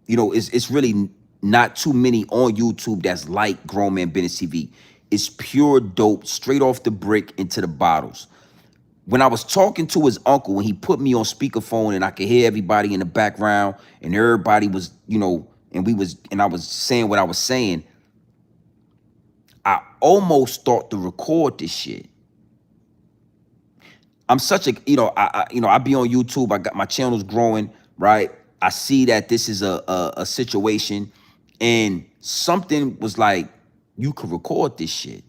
it's really not too many on YouTube that's like Grown Man Business TV. It's pure dope, straight off the brick into the bottles. When I was talking to his uncle, when he put me on speakerphone and I could hear everybody in the background and everybody was, and I was saying what I was saying, I almost thought to record this shit. I'm such a, I be on YouTube. I got my channel's growing, right? I see that this is a situation, and something was like, you could record this shit.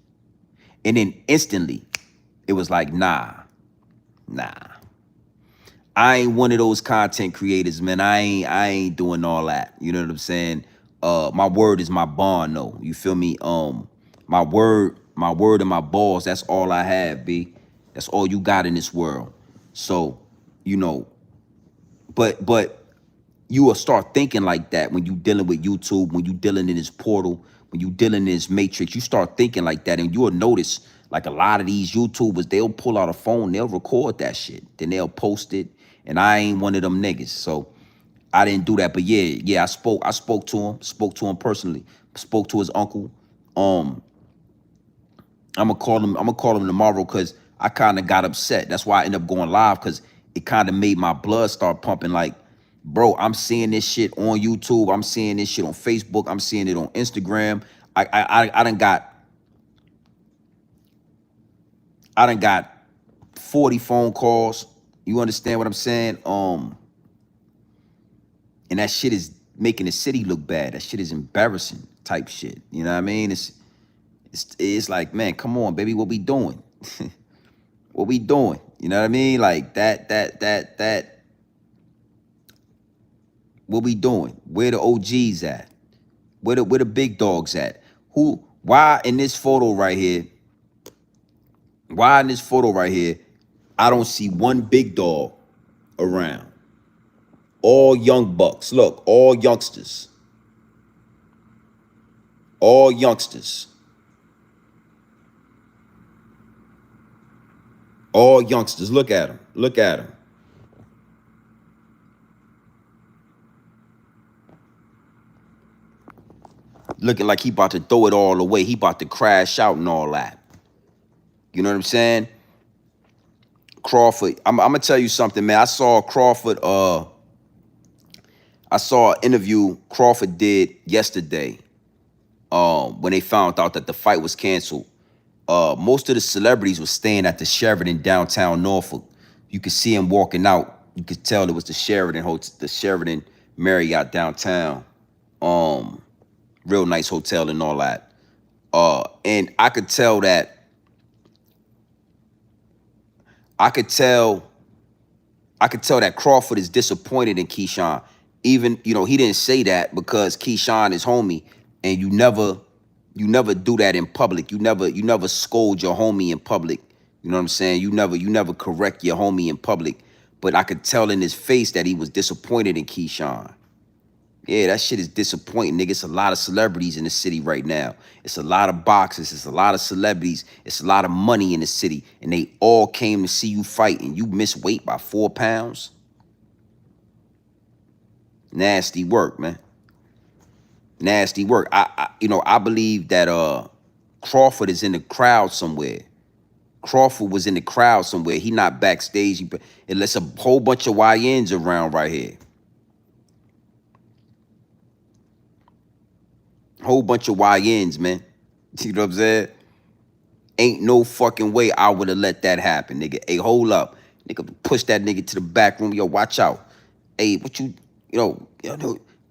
And then instantly, it was like, nah. I ain't one of those content creators, man. I ain't doing all that. You know what I'm saying? My word is my bond, though. You feel me? My word and my balls, that's all I have, B. That's all you got in this world. So, but you will start thinking like that when you dealing with YouTube, when you dealing in this portal, when you dealing in this matrix. You start thinking like that, and you will notice like a lot of these YouTubers, they'll pull out a phone, they'll record that shit, then they'll post it. And I ain't one of them niggas, so I didn't do that. But yeah, I spoke to him personally, spoke to his uncle. I'm gonna call him tomorrow because I kind of got upset. That's why I ended up going live, because it kind of made my blood start pumping. Like, bro, I'm seeing this shit on YouTube. I'm seeing this shit on Facebook. I'm seeing it on Instagram. I done got 40 phone calls. You understand what I'm saying? And that shit is making the city look bad. That shit is embarrassing type shit. You know what I mean? It's like, man, come on, baby, what we doing? What we doing? You know what I mean? Like that. What we doing? Where the OGs at? Where the big dogs at? Who? Why in this photo right here? Why in this photo right here? I don't see one big dog around. All young bucks. Look, all youngsters. All youngsters. All youngsters. Look at them. Look at them. Looking like he about to throw it all away. He about to crash out and all that. You know what I'm saying? Crawford, I'm gonna tell you something, man. I saw Crawford, I saw an interview Crawford did yesterday, when they found out that the fight was canceled. Most of the celebrities were staying at the Sheraton downtown Norfolk. You could see him walking out. You could tell it was the Sheraton hotel, the Sheraton Marriott downtown. Real nice hotel and all that. And I could tell that. I could tell that Crawford is disappointed in Keyshawn. Even, you know, he didn't say that because Keyshawn is homie, and you never do that in public. You never scold your homie in public. You know what I'm saying? You never correct your homie in public. But I could tell in his face that he was disappointed in Keyshawn. Yeah, that shit is disappointing, nigga. It's a lot of celebrities in the city right now. It's a lot of boxers. It's a lot of celebrities. It's a lot of money in the city. And they all came to see you fight, and you missed weight by 4 pounds. Nasty work, man. Nasty work. I believe that Crawford is in the crowd somewhere. Crawford was in the crowd somewhere. He not backstage. Unless a whole bunch of YNs around right here. Whole bunch of YNs, man. You know what I'm saying? Ain't no fucking way I would have let that happen, nigga. Hey, hold up. Nigga, push that nigga to the back room. Yo, watch out. Hey, what you know,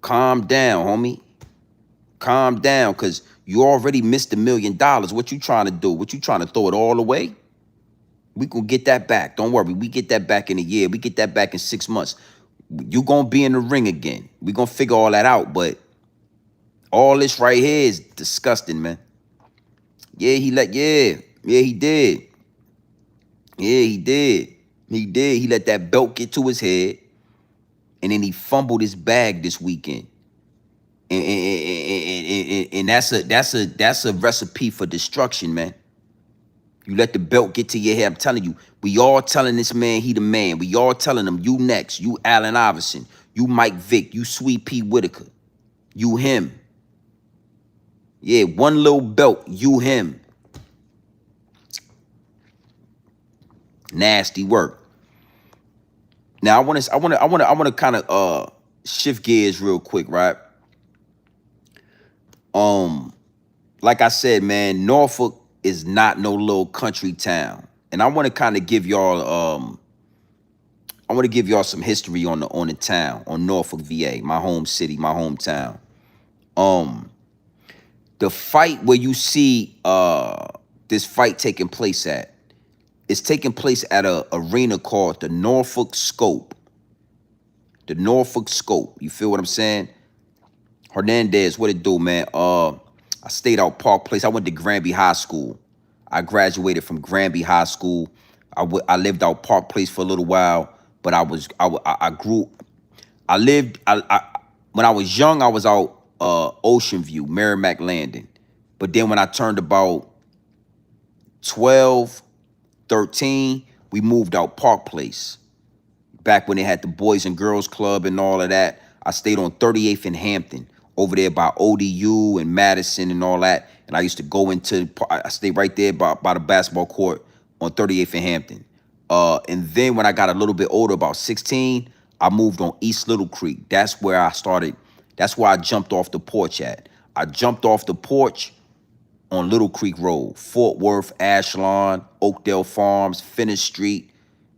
calm down, homie. Calm down, because you already missed $1 million. What you trying to do? What you trying to throw it all away? We gonna get that back. Don't worry. We get that back in a year. We get that back in 6 months. You gonna be in the ring again. We gonna figure all that out, but all this right here is disgusting, man. Yeah, he did. Yeah, he did. He let that belt get to his head, and then he fumbled his bag this weekend. And that's a recipe for destruction, man. You let the belt get to your head. I'm telling you, we all telling this man he the man. We all telling him, you next. You Allen Iverson. You Mike Vick. You Sweet Pea Whitaker. You him. Yeah, one little belt. You him. Nasty work. Now I want to kind of shift gears real quick, right? Like I said, man, Norfolk is not no little country town, and I want to kind of give y'all some history on the town, on Norfolk, VA, my home city, my hometown. The fight where you see this fight taking place at, it's taking place at a arena called the Norfolk Scope. The Norfolk Scope. You feel what I'm saying? Hernandez, what it do, man? I stayed out Park Place. I went to Granby High School. I graduated from Granby High School. I lived out Park Place for a little while, but when I was young, I was out Ocean View, Merrimack Landing. But then when I turned about 12, 13, we moved out Park Place. Back when they had the Boys and Girls Club and all of that, I stayed on 38th and Hampton, over there by ODU and Madison and all that. And I used to go I stayed right there by the basketball court on 38th and Hampton. And then when I got a little bit older, about 16, I moved on East Little Creek. That's where I started. That's where I jumped off the porch at. I jumped off the porch on Little Creek Road, Fort Worth, Ashland, Oakdale Farms, Finnish Street,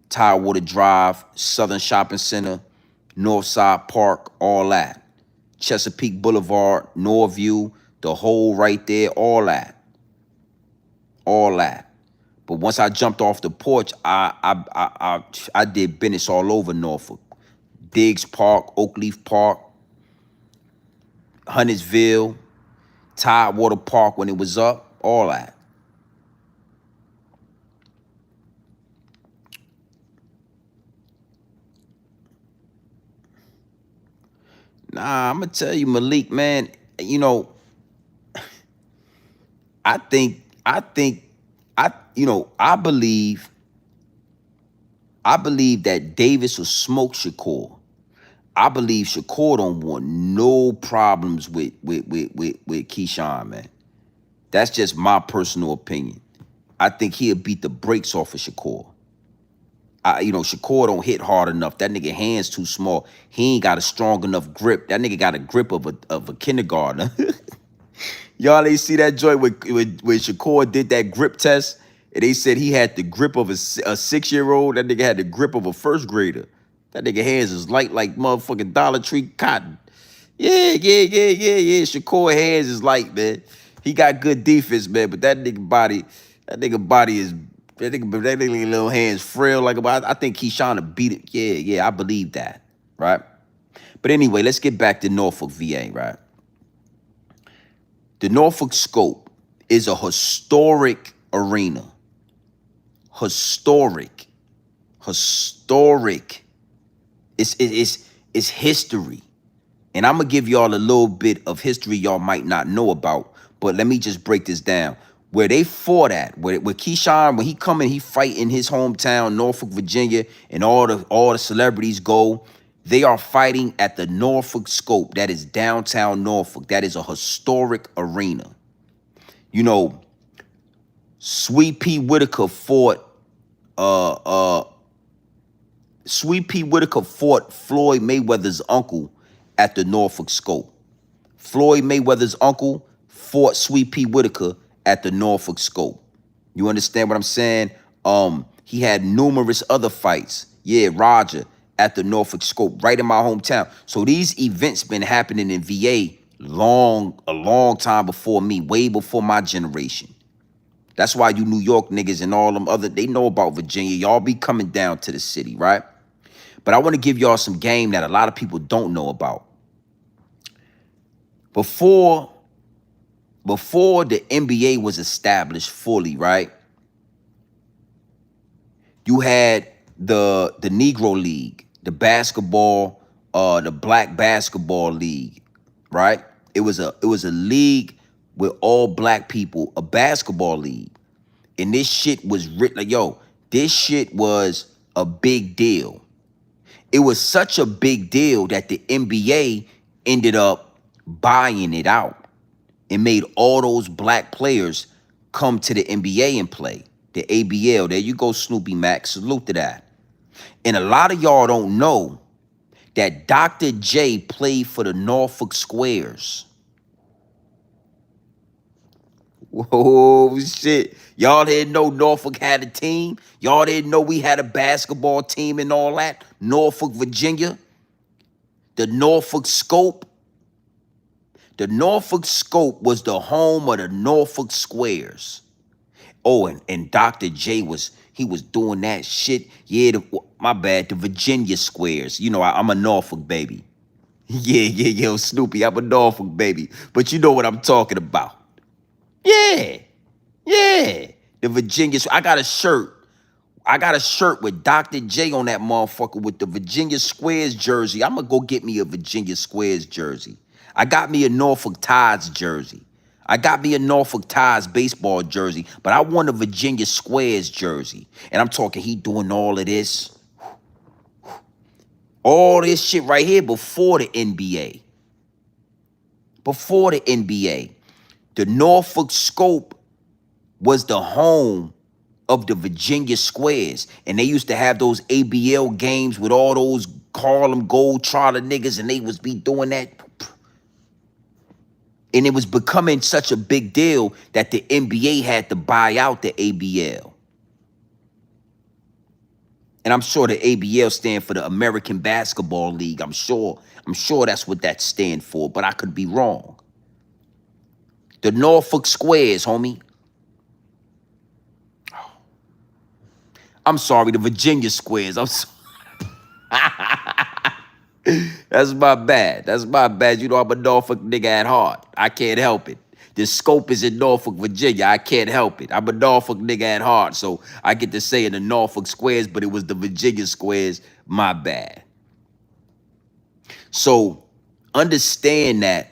Tidewater Drive, Southern Shopping Center, Northside Park, all that. Chesapeake Boulevard, Norview, the whole right there, all that. All that. But once I jumped off the porch, I did business all over Norfolk. Diggs Park, Oakleaf Park, Huntersville, Tidewater Park when it was up, all that. Nah, I'm gonna tell you, Malik, man, you know, I think, I believe that Davis will smoke Shakur. I believe Shakur don't want no problems with Keyshawn, man. That's just my personal opinion. I think he'll beat the brakes off of Shakur. Shakur don't hit hard enough. That nigga hands too small. He ain't got a strong enough grip. That nigga got a grip of a kindergartner. Y'all ain't see that joint when Shakur did that grip test, and they said he had the grip of a 6-year-old. That nigga had the grip of a first grader. That nigga hands is light like motherfucking Dollar Tree cotton. Yeah. Shakur hands is light, man. He got good defense, man, but that nigga body is that nigga little hands frail like about. I think Keyshawn to beat it. Yeah, I believe that, right? But anyway, let's get back to Norfolk, VA, right? The Norfolk Scope is a historic arena. Historic. It's history. And I'm going to give y'all a little bit of history y'all might not know about, but let me just break this down. Where they fought at, where Keyshawn, when he come in, he fight in his hometown, Norfolk, Virginia, and all the celebrities go, they are fighting at the Norfolk Scope. That is downtown Norfolk. That is a historic arena. You know, Sweet Pea Whitaker fought Floyd Mayweather's uncle at the Norfolk Scope. Floyd Mayweather's uncle fought Sweet Pea Whitaker at the Norfolk Scope. You understand what I'm saying? He had numerous other fights. Yeah, Roger at the Norfolk Scope, right in my hometown. So these events been happening in VA a long time before me, way before my generation. That's why you New York niggas and all them other, they know about Virginia. Y'all be coming down to the city, right? But I want to give y'all some game that a lot of people don't know about. Before the NBA was established fully, right? You had the Negro League, the basketball, the Black Basketball League, right? It was a league with all black people, a basketball league. And this shit was written like, yo, this shit was a big deal. It was such a big deal that the NBA ended up buying it out and made all those black players come to the NBA and play. The ABL. There you go, Snoopy Mac. Salute to that. And a lot of y'all don't know that Dr. J played for the Norfolk Squares. Whoa, shit. Y'all didn't know Norfolk had a team? Y'all didn't know we had a basketball team and all that? Norfolk, Virginia? The Norfolk Scope? The Norfolk Scope was the home of the Norfolk Squares. Oh, and Dr. J was doing that shit. Yeah, my bad, the Virginia Squares. You know, I'm a Norfolk baby. Yeah, Snoopy, I'm a Norfolk baby. But you know what I'm talking about. Yeah. The Virginia, I got a shirt. With Dr. J on that motherfucker with the Virginia Squares jersey. I'm going to go get me a Virginia Squares jersey. I got me a Norfolk Tides jersey. I got me a Norfolk Tides baseball jersey, but I want a Virginia Squares jersey. And I'm talking, he doing all of this. All this shit right here before the NBA. Before the NBA. The Norfolk Scope was the home of the Virginia Squares. And they used to have those ABL games with all those Harlem Globetrotter niggas, and they was be doing that. And it was becoming such a big deal that the NBA had to buy out the ABL. And I'm sure the ABL stand for the American Basketball League. I'm sure that's what that stand for, but I could be wrong. The Norfolk Squares, homie. I'm sorry, the Virginia squares. That's my bad. That's my bad. You know, I'm a Norfolk nigga at heart. I can't help it. The scope is in Norfolk, Virginia. I can't help it. I'm a Norfolk nigga at heart, so I get to say in the Norfolk squares, but it was the Virginia squares. My bad. So understand that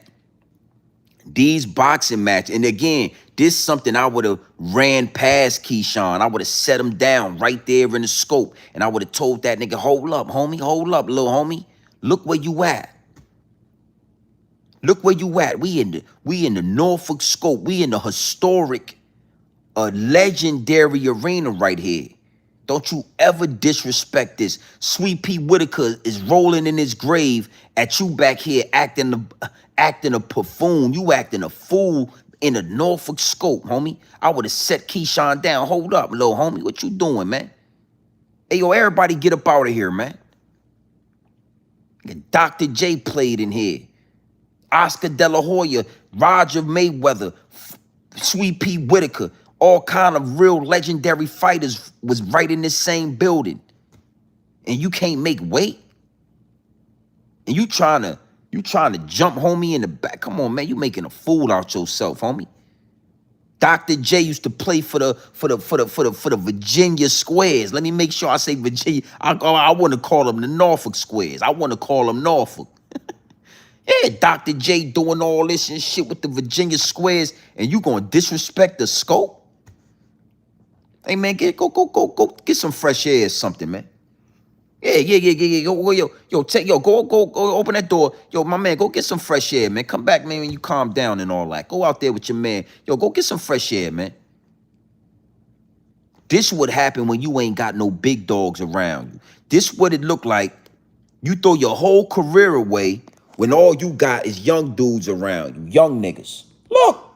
these boxing matches, and again, this is something I would have ran past Keyshawn. I would have set him down right there in the scope, and I would have told that nigga, hold up, homie, hold up, little homie. Look where you at. Look where you at. We in the Norfolk scope. We in the historic, legendary arena right here. Don't you ever disrespect this. Sweet Pea Whitaker is rolling in his grave at you back here acting a buffoon. You acting a fool in the Norfolk scope, homie. I would have set Keyshawn down. Hold up, little homie. What you doing, man? Hey, yo, everybody get up out of here, man. Dr. J played in here. Oscar De La Hoya, Roger Mayweather, Sweet Pea Whitaker, all kind of real legendary fighters was right in this same building. And you can't make weight? And you trying to jump homie in the back? Come on, man, you making a fool out yourself, homie. Dr. J used to play for the Virginia squares. Let me make sure I say Virginia. I want to call them the Norfolk squares. I want to call them Norfolk. Yeah, Dr. J doing all this and shit with the Virginia squares, and you gonna disrespect the scope? Hey man, go get some fresh air or something, man. Yeah. Go open that door. Yo, my man, go get some fresh air, man. Come back, man, when you calm down and all that. Go out there with your man. Yo, go get some fresh air, man. This would happen when you ain't got no big dogs around you. This what it look like. You throw your whole career away when all you got is young dudes around you, young niggas. Look.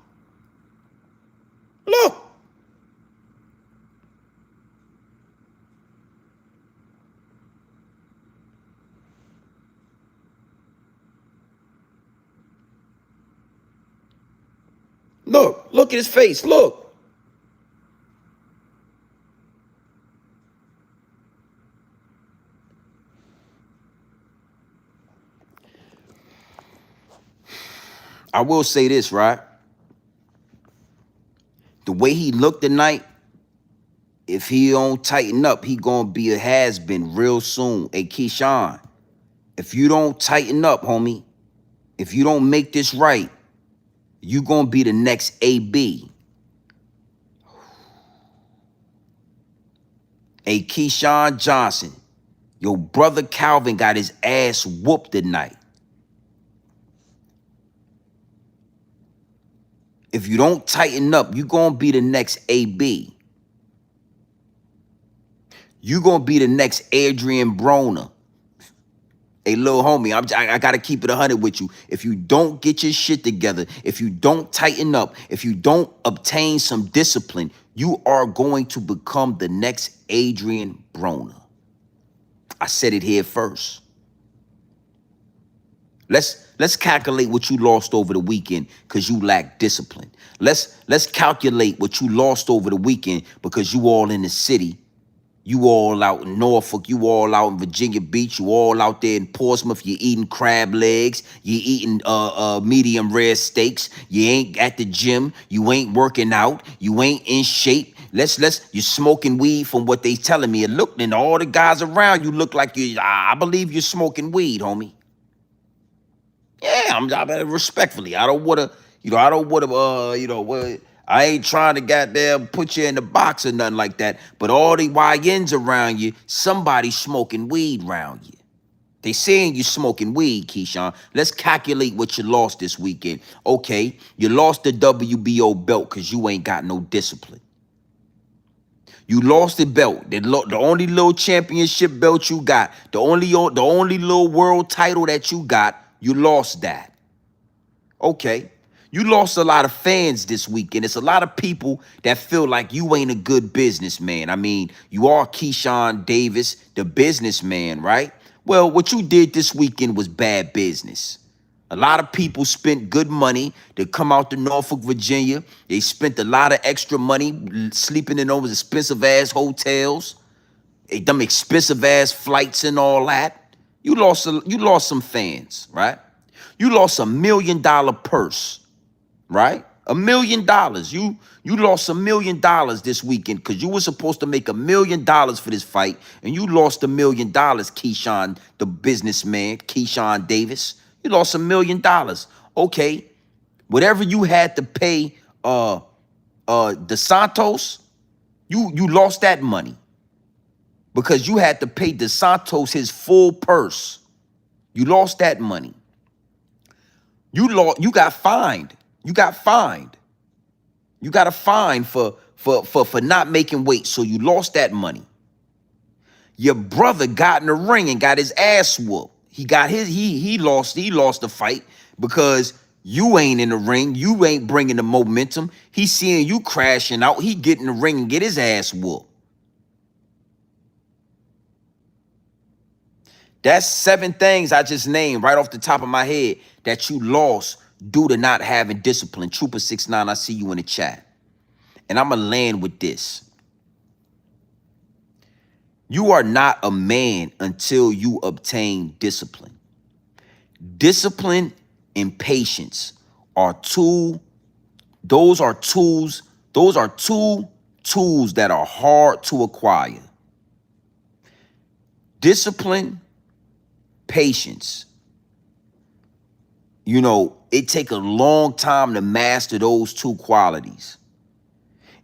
Look at his face, look. I will say this, right? The way he looked tonight, if he don't tighten up, he gonna be a has-been real soon. Hey, Keyshawn, if you don't tighten up, homie, if you don't make this right, you gonna be the next AB. Hey, Keyshawn Johnson, your brother Calvin got his ass whooped tonight. If you don't tighten up, you gonna be the next AB. You gonna be the next Adrian Broner. Hey, little homie, I gotta keep it 100 with you. If you don't get your shit together, if you don't tighten up, if you don't obtain some discipline, you are going to become the next Adrian Broner. I said it here first. Let's calculate what you lost over the weekend because you lack discipline. Let's calculate what you lost over the weekend because you all in the city. You all out in Norfolk, you all out in Virginia Beach, you all out there in Portsmouth, you eating crab legs, you eating medium rare steaks, you ain't at the gym, you ain't working out, you ain't in shape. You smoking weed from what they telling me. It look, and all the guys around you look like you, I believe you're smoking weed, homie. Yeah, I respectfully. I don't wanna, I ain't trying to goddamn put you in the box or nothing like that. But all the YNs around you, somebody smoking weed around you. They saying you smoking weed, Keyshawn. Let's calculate what you lost this weekend. Okay, you lost the WBO belt because you ain't got no discipline. You lost the belt, the only little championship belt you got, the only little world title that you got, you lost that. Okay. You lost a lot of fans this weekend. It's a lot of people that feel like you ain't a good businessman. I mean, you are Keyshawn Davis, the businessman, right? Well, what you did this weekend was bad business. A lot of people spent good money to come out to Norfolk, Virginia. They spent a lot of extra money sleeping in those expensive-ass hotels. them expensive ass flights and all that. You lost some fans, right? You lost $1 million purse, right? $1 million. You lost $1 million this weekend because you were supposed to make $1 million for this fight, and you lost $1 million, Keyshawn, the businessman, Keyshawn Davis. You lost $1 million. Okay. Whatever you had to pay DeSantos, you lost that money because you had to pay DeSantos his full purse. You lost that money. You got fined. You got fined. You got a fine for not making weight. So you lost that money. Your brother got in the ring and got his ass whooped. He lost the fight because you ain't in the ring. You ain't bringing the momentum. He seeing you crashing out. He get in the ring and get his ass whooped. That's 7 things I just named right off the top of my head that you lost due to not having discipline. Trooper 69, I see you in the chat. And I'm going to land with this. You are not a man until you obtain discipline. Discipline and patience are two tools that are hard to acquire. Discipline, patience. You know, it take a long time to master those 2 qualities.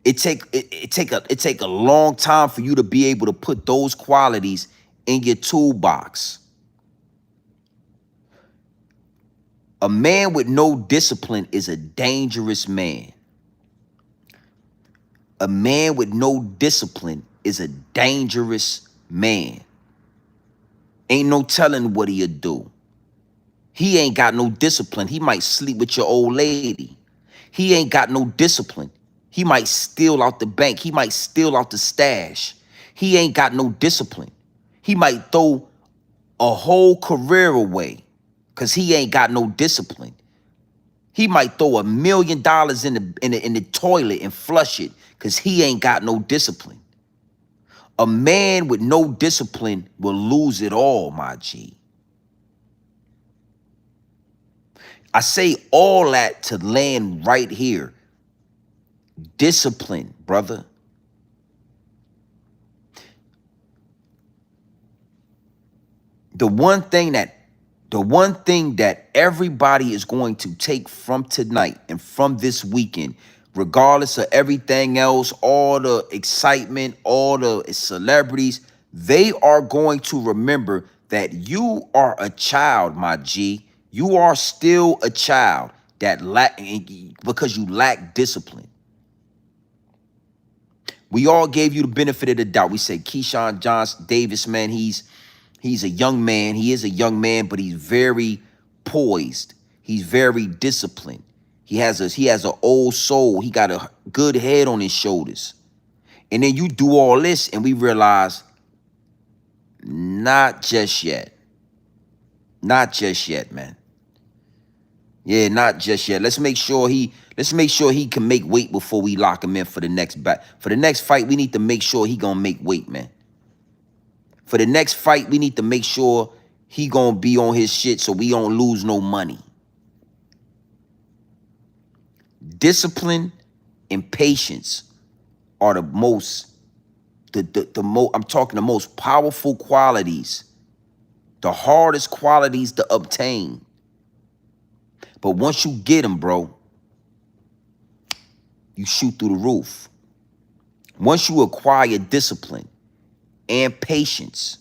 It take a long time for you to be able to put those qualities in your toolbox. A man with no discipline is a dangerous man. A man with no discipline is a dangerous man. Ain't no telling what he'll do. He ain't got no discipline. He might sleep with your old lady. He ain't got no discipline. He might steal out the bank. He might steal out the stash. He ain't got no discipline. He might throw a whole career away because he ain't got no discipline. He might throw $1 million in the toilet and flush it because he ain't got no discipline. A man with no discipline will lose it all, my G. I say all that to land right here. Discipline, brother. The one thing that everybody is going to take from tonight and from this weekend, regardless of everything else, all the excitement, all the celebrities, they are going to remember that you are a child, my G. You are still a child because you lack discipline. We all gave you the benefit of the doubt. We said Keyshawn Johnson Davis, man, he's a young man. He is a young man, but he's very poised. He's very disciplined. He has an old soul. He got a good head on his shoulders. And then you do all this and we realize, not just yet. Not just yet, man. Yeah, not just yet. Let's make sure he can make weight before we lock him in for the next For the next fight, we need to make sure he gonna make weight, man. For the next fight, we need to make sure he gonna be on his shit so we don't lose no money. Discipline and patience are the most powerful qualities, the hardest qualities to obtain. But once you get them, bro, you shoot through the roof. Once you acquire discipline and patience,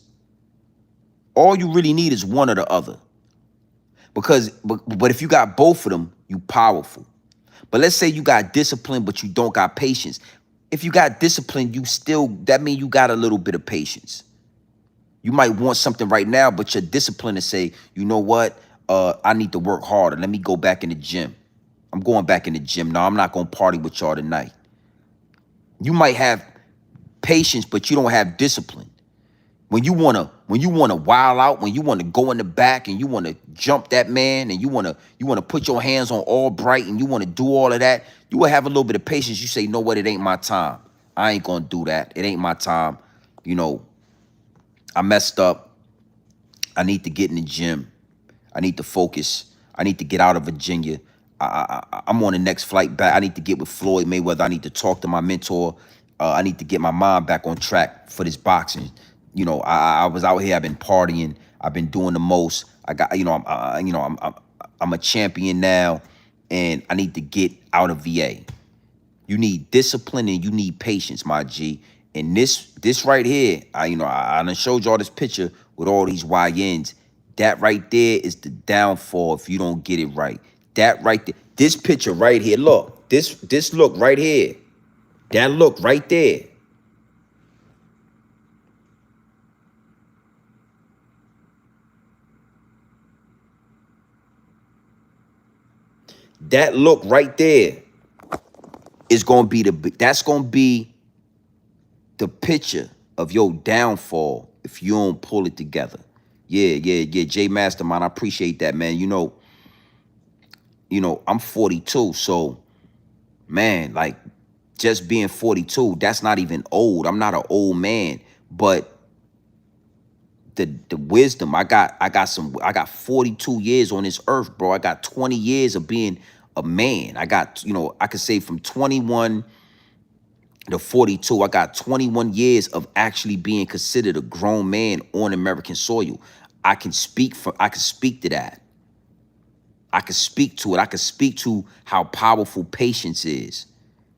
all you really need is one or the other. But if you got both of them, you powerful. But let's say you got discipline, but you don't got patience. If you got discipline, that means you got a little bit of patience. You might want something right now, but your discipline to say, you know what? I need to work harder. Let me go back in the gym. I'm going back in the gym. No, I'm not going to party with y'all tonight. You might have patience, but you don't have discipline. When you wanna wild out, when you wanna go in the back and you wanna jump that man and you wanna put your hands on all bright and you wanna do all of that, you will have a little bit of patience. You say, you know what, it ain't my time. I ain't gonna do that. It ain't my time. You know, I messed up. I need to get in the gym. I need to focus. I need to get out of Virginia. I'm on the next flight back. I need to get with Floyd Mayweather. I need to talk to my mentor. I need to get my mind back on track for this boxing. You know, I was out here. I've been partying. I've been doing the most. I got, I'm a champion now, and I need to get out of VA. You need discipline and you need patience, my G. And this right here, I done showed y'all this picture with all these YNs. That right there is the downfall if you don't get it right. That right there, this picture right here, look, this look right here, that look right there. That look right there is gonna be that's gonna be the picture of your downfall if you don't pull it together. Yeah. J Mastermind, I appreciate that, man. I'm 42, so man, like just being 42, that's not even old. I'm not an old man, but the wisdom I got 42 years on this earth, bro. I got 20 years of being a man. I got, I could say from 21 to 42, I got 21 years of actually being considered a grown man on American soil. I can speak to that. I can speak to it. I can speak to how powerful patience is.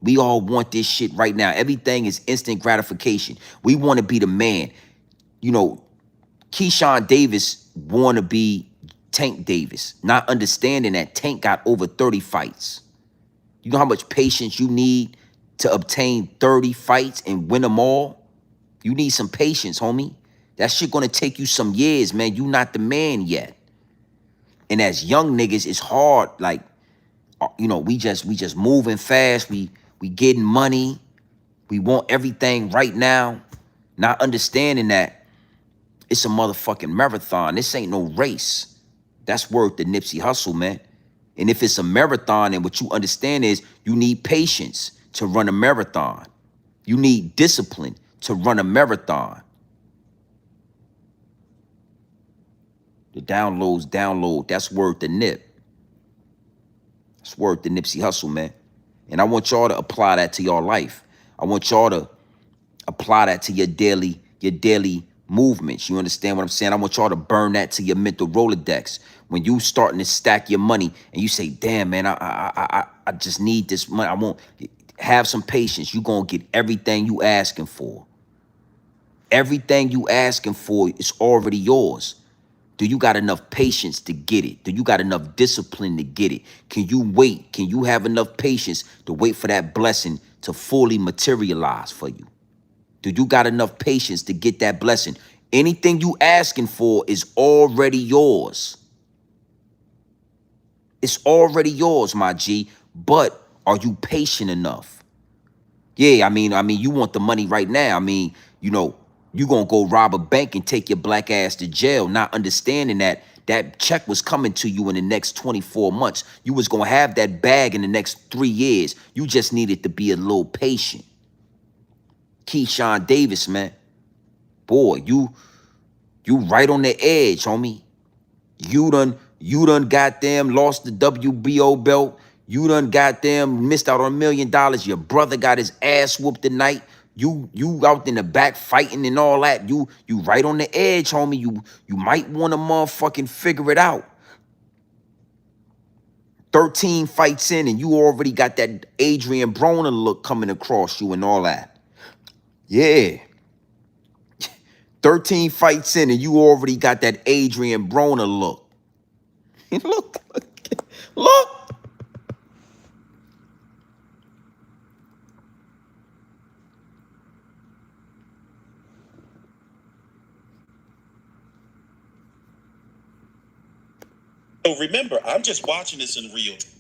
We all want this shit right now. Everything is instant gratification. We want to be the man. Keyshawn Davis want to be Tank Davis, not understanding that Tank got over 30 fights. You know how much patience you need to obtain 30 fights and win them all? You need some patience, homie. That shit gonna take you some years, man. You not the man yet. And as young niggas, it's hard. Like, we just moving fast. We getting money. We want everything right now. Not understanding that it's a motherfucking marathon. This ain't no race. That's worth the Nipsey hustle, man. And if it's a marathon, and what you understand is you need patience to run a marathon. You need discipline to run a marathon. The download. That's worth the nip. That's worth the Nipsey hustle, man. And I want y'all to apply that to your life. I want y'all to apply that to your daily movements. You understand what I'm saying? I want y'all to burn that to your mental Rolodex. When you starting to stack your money and you say, damn, man, I just need this money. I won't have some patience. You gonna get everything you asking for. Everything you asking for is already yours. Do you got enough patience to get it? Do you got enough discipline to get it? Can you wait? Can you have enough patience to wait for that blessing to fully materialize for you? Do you got enough patience to get that blessing? Anything you asking for is already yours. It's already yours, my G. But are you patient enough? Yeah, I mean, you want the money right now. I mean, you gonna go rob a bank and take your black ass to jail, not understanding that that check was coming to you in the next 24 months. You was gonna have that bag in the next 3 years. You just needed to be a little patient. Keyshawn Davis, man. Boy, you right on the edge, homie. You done goddamn lost the WBO belt. You done goddamn missed out on $1 million. Your brother got his ass whooped tonight. You out in the back fighting and all that. You right on the edge, homie. You might want to motherfucking figure it out. 13 fights in and you already got that Adrian Broner look coming across you and all that. Yeah. 13 fights in and you already got that Adrian Broner look. Look. So remember, I'm just watching this in real time.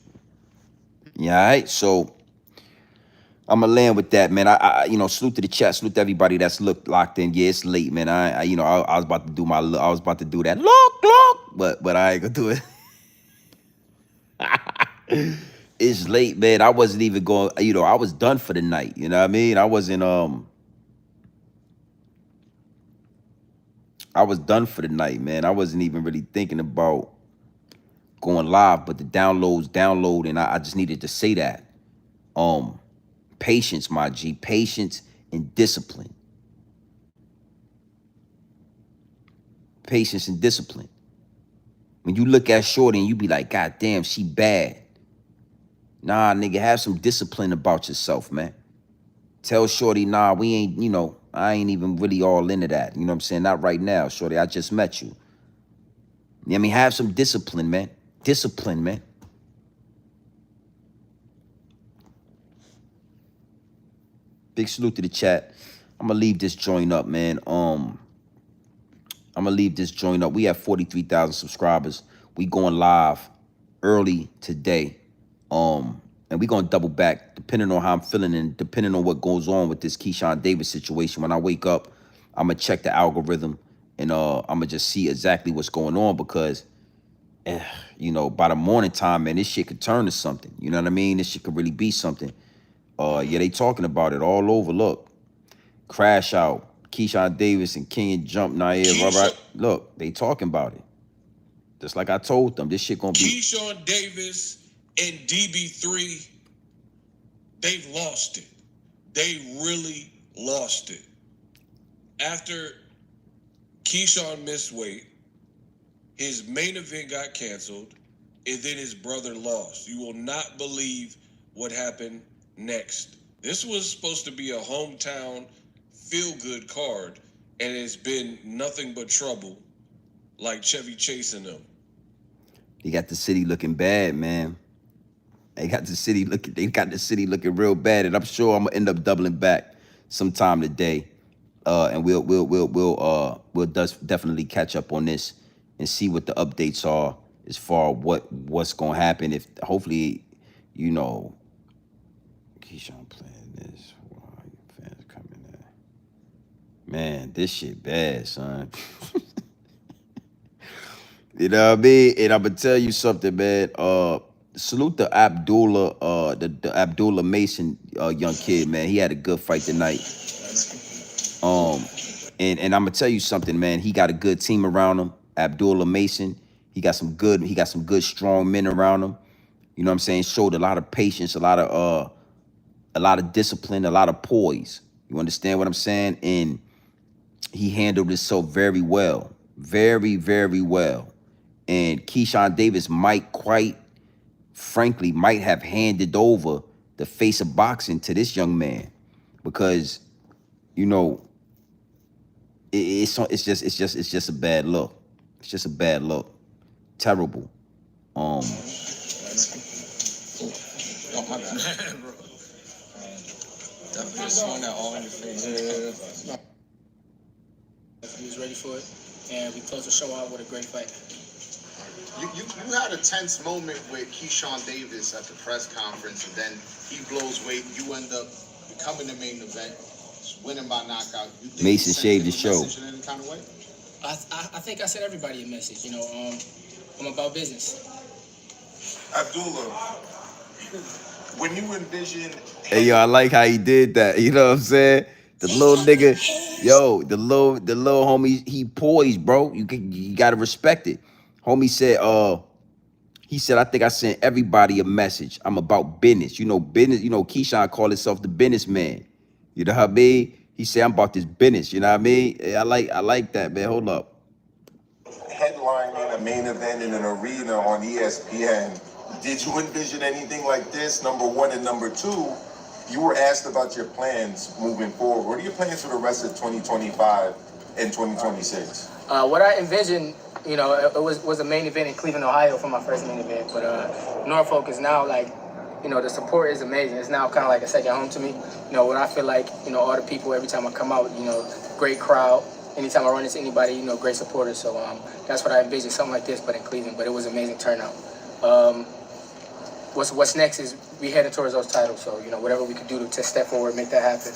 Yeah, all right. So I'm gonna land with that, man. I salute to the chat, salute to everybody that's locked in. Yeah, it's late, man. I was about to do I was about to do that look, but I ain't gonna do it. It's late, man. I wasn't even going, I was done for the night. You know what I mean? I wasn't I was done for the night, man. I wasn't even really thinking about going live, but the download, and I just needed to say that. Patience, my G, patience and discipline. Patience and discipline. When you look at Shorty and you be like, God damn, she bad. Nah, nigga, have some discipline about yourself, man. Tell Shorty, nah, we ain't, I ain't even really all into that. You know what I'm saying? Not right now, Shorty. I just met you. You know what I mean? Have some discipline, man. Discipline, man. Big salute to the chat. I'm gonna leave this joint up, man. I'm gonna leave this joint up. We have 43,000 subscribers. We going live early today. And we gonna double back depending on how I'm feeling and depending on what goes on with this Keyshawn Davis situation. When I wake up, I'm gonna check the algorithm and I'm gonna just see exactly what's going on because by the morning time, man, this shit could turn to something. You know what I mean? This shit could really be something. Yeah, they talking about it all over. Look, Crash Out, Keyshawn Davis and King Jump Nair, Robert. Look, they talking about it. Just like I told them, this shit gonna be. Keyshawn Davis and DB3, they've lost it. They really lost it. After Keyshawn missed weight, his main event got canceled, and then his brother lost. You will not believe what happened next. This was supposed to be a hometown feel-good card, and it's been nothing but trouble, like Chevy chasing them. They got the city looking bad, man. They got the city looking real bad, and I'm sure I'm gonna end up doubling back sometime today. And we'll definitely catch up on this and see what the updates are as far as what's gonna happen. If hopefully, Keyshawn playing this. Why fans coming in? Man, this shit bad, son. You know what I mean? And I'm gonna tell you something, man. Salute to Abdullah, the Abdullah Mason young kid, man. He had a good fight tonight. And I'm gonna tell you something, man. He got a good team around him. Abdullah Mason. He got some good strong men around him. You know what I'm saying? Showed a lot of patience, a lot of discipline, a lot of poise. You understand what I'm saying? And he handled himself very well. Very, very well. And Keyshawn Davis might have handed over the face of boxing to this young man because, it's just a bad look. It's just a bad look. Terrible. Oh my bad, bro. Definitely swung that all in your face. Yeah. He was ready for it, and we closed the show out with a great fight. You had a tense moment with Keyshawn Davis at the press conference, and then he blows weight. You end up becoming the main event, winning by knockout. You think Mason shaved the show. In any kind of way? I think I sent everybody a message. I'm about business. Abdullah, when you envision, Hey, yo, I like how he did that. You know what I'm saying? The little nigga, the little homie, he poised, bro. You gotta respect it. Homie said, he said, I think I sent everybody a message. I'm about business. Business, Keyshawn called himself the businessman. You know what I mean? He said, I'm about this business. You know what I mean? I like that, man. Hold up. headlining a main event in an arena on ESPN, did you envision anything like this? Number one, and number two, you were asked about your plans moving forward. What are your plans for the rest of 2025 and 2026? What I envisioned, it was a main event in Cleveland, Ohio for my first main event. But Norfolk is now the support is amazing. It's now kind of like a second home to me. What I feel like, all the people, every time I come out, great crowd. Anytime I run into anybody, great supporters. So that's what I envisioned, something like this, but in Cleveland. But it was amazing turnout. What's next is we headed towards those titles. So, whatever we could do to step forward, make that happen,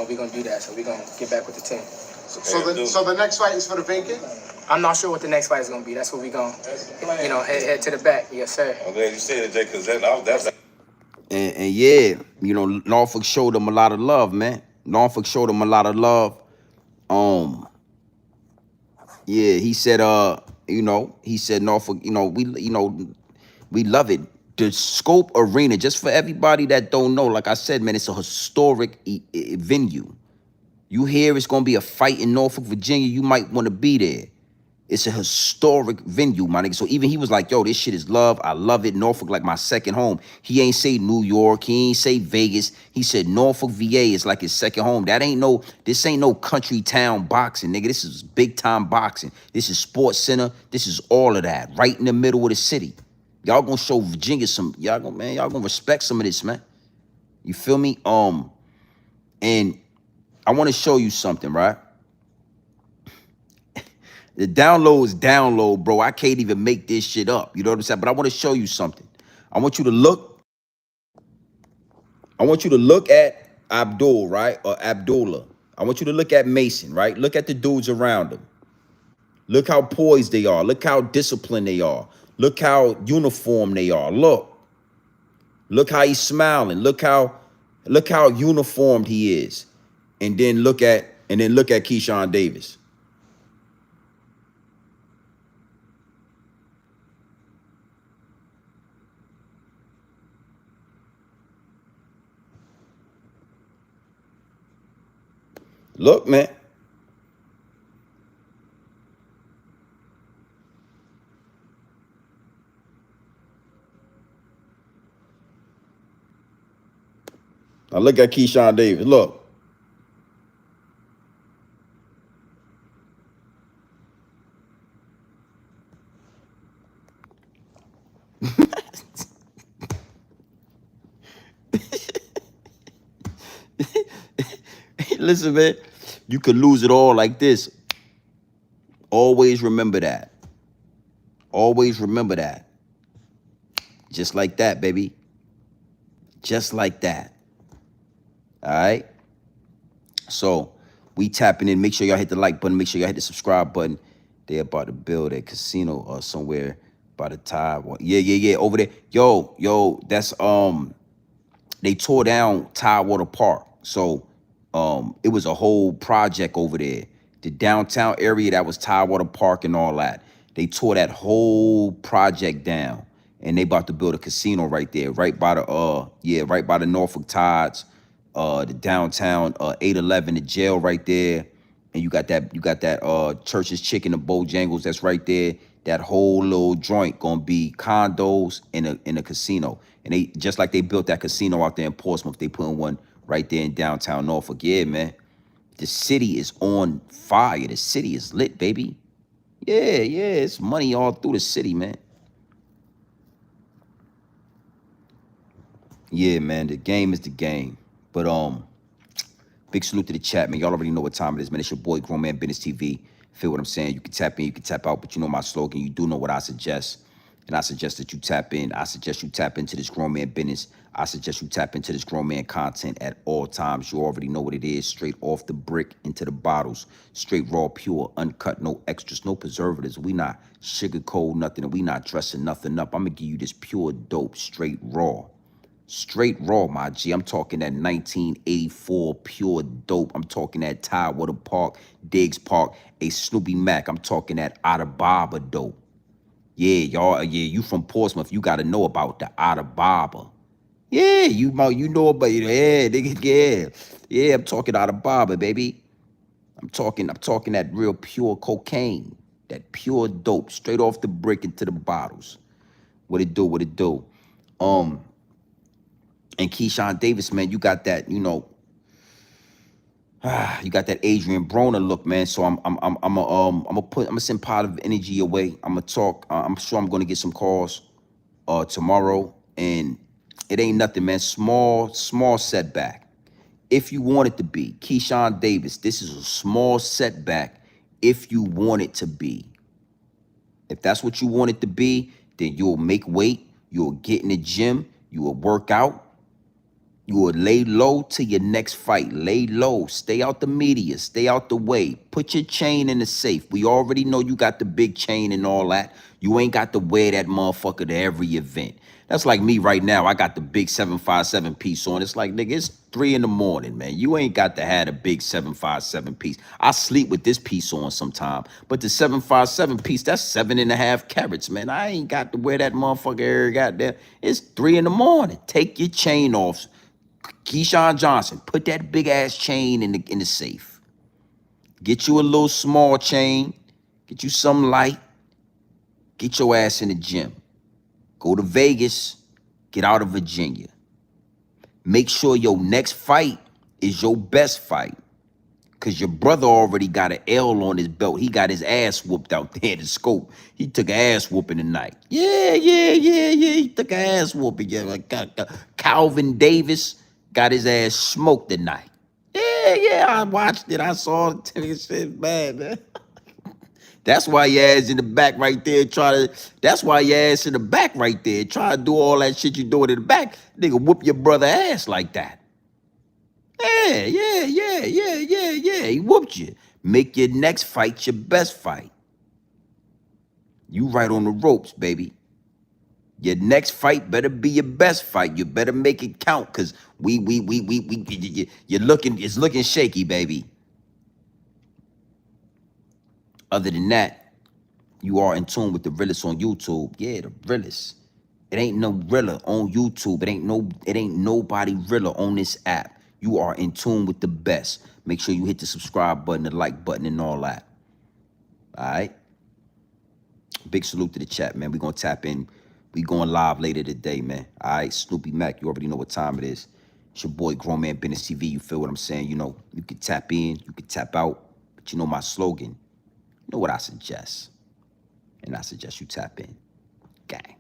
we're going to do that. So we're going to get back with the team. So the next fight is for the vacant? I'm not sure what the next fight is going to be. That's what we're going to, head to the back. Yes, sir. I'm glad you said it, Jay, because that's... And yeah, Norfolk showed them a lot of love, man. Norfolk showed them a lot of love. Yeah, he said, he said Norfolk, we love it. The Scope Arena, just for everybody that don't know, like I said, man, it's a historic venue. You hear it's gonna be a fight in Norfolk, Virginia, you might want to be there. It's a historic venue, my nigga. So even he was like, yo, this shit is love. I love it. Norfolk like my second home. He ain't say New York. He ain't say Vegas. He said Norfolk, VA is like his second home. This ain't no country town boxing, nigga. This is big time boxing. This is Sports Center. This is all of that. Right in the middle of the city. Y'all gonna show Virginia y'all gonna respect some of this, man. You feel me? And I want to show you something, right? The download is download, bro. I can't even make this shit up. You know what I'm saying? But I want to show you something. I want you to look at Abdul, right? Or Abdullah. I want you to look at Mason, right? Look at the dudes around him. Look how poised they are. Look how disciplined they are. Look how uniform they are. Look how he's smiling. Look how uniformed he is. And then look at Keyshawn Davis. Look, man. Now look at Keyshawn Davis. Look. Listen, man. You could lose it all like this. Always remember that. Always remember that. Just like that, baby. Just like that. All right? So, we tapping in. Make sure y'all hit the like button. Make sure y'all hit the subscribe button. They're about to build a casino somewhere by the tide. Yeah. Over there. Yo, that's they tore down Tidewater Park. So it was a whole project over there. The downtown area that was Tidewater Park and all that. They tore that whole project down. And they about to build a casino right there, right by the Norfolk Tides, the downtown 811, the jail right there. And you got that Church's Chicken and Bojangles that's right there. That whole little joint gonna be condos in a casino. And they just like they built that casino out there in Portsmouth, they put in one right there in downtown Norfolk. Yeah, man. The city is on fire. The city is lit, baby. Yeah, it's money all through the city, man. Yeah, man, the game is the game. But big salute to the chat, man. Y'all already know what time it is, man. It's your boy, Grown Man Business TV. Feel what I'm saying? You can tap in, you can tap out, but you know my slogan. You do know what I suggest. And I suggest that you tap in. I suggest you tap into this grown man business. I suggest you tap into this grown man content at all times. You already know what it is. Straight off the brick into the bottles. Straight raw, pure, uncut, no extras, no preservatives. We not sugarcoat nothing, and we not dressing nothing up. I'm going to give you this pure dope, straight raw. Straight raw, my G. I'm talking that 1984 pure dope. I'm talking that Tidewater Park, Diggs Park, a Snoopy Mac. I'm talking that Adababa dope. Yeah, y'all. Yeah, you from Portsmouth. You got to know about the Adababa. Yeah, you know about it. Yeah, nigga, yeah. I'm talking Adababa, baby. I'm talking that real pure cocaine, that pure dope, straight off the brick into the bottles. What it do? And Keyshawn Davis, man, you got that, you got that Adrian Broner look, man. So I'm gonna send positive energy your way. I'm gonna talk. I'm sure I'm gonna get some calls tomorrow, and it ain't nothing, man. Small setback. If you want it to be, Keyshawn Davis, this is a small setback. If you want it to be, if that's what you want it to be, then you'll make weight. You'll get in the gym. You will work out. You will lay low to your next fight. Lay low. Stay out the media. Stay out the way. Put your chain in the safe. We already know you got the big chain and all that. You ain't got to wear that motherfucker to every event. That's like me right now. I got the big 757 piece on. It's like, nigga, it's 3 in the morning, man. You ain't got to have a big 757 piece. I sleep with this piece on sometime. But the 757 piece, that's 7.5 carats, man. I ain't got to wear that motherfucker every goddamn. It's 3 in the morning. Take your chain off. Keyshawn Johnson, put that big ass chain in the safe. Get you a little small chain. Get you some light. Get your ass in the gym. Go to Vegas. Get out of Virginia. Make sure your next fight is your best fight. Because your brother already got an L on his belt. He got his ass whooped out there in the scope. He took an ass whooping tonight. Yeah. He took an ass whooping. Yeah, like Calvin Davis got his ass smoked tonight. Yeah, I watched it. I saw it. This shit bad, man. That's why your ass in the back right there that's why your ass in the back right there. Try to do all that shit you doing in the back. Nigga, whoop your brother ass like that. Yeah. He whooped you. Make your next fight your best fight. You right on the ropes, baby. Your next fight better be your best fight. You better make it count, cause it's looking shaky, baby. Other than that, you are in tune with the Realest on YouTube. Yeah, the Realest. It ain't no realer on YouTube. It ain't nobody realer on this app. You are in tune with the best. Make sure you hit the subscribe button, the like button, and all that. All right? Big salute to the chat, man. We gonna tap in. We going live later today, man. All right, Snoopy Mac, you already know what time it is. It's your boy, Grown Man Business TV. You feel what I'm saying? You know, you can tap in, you can tap out. But you know my slogan. You know what I suggest? And I suggest you tap in. Gang.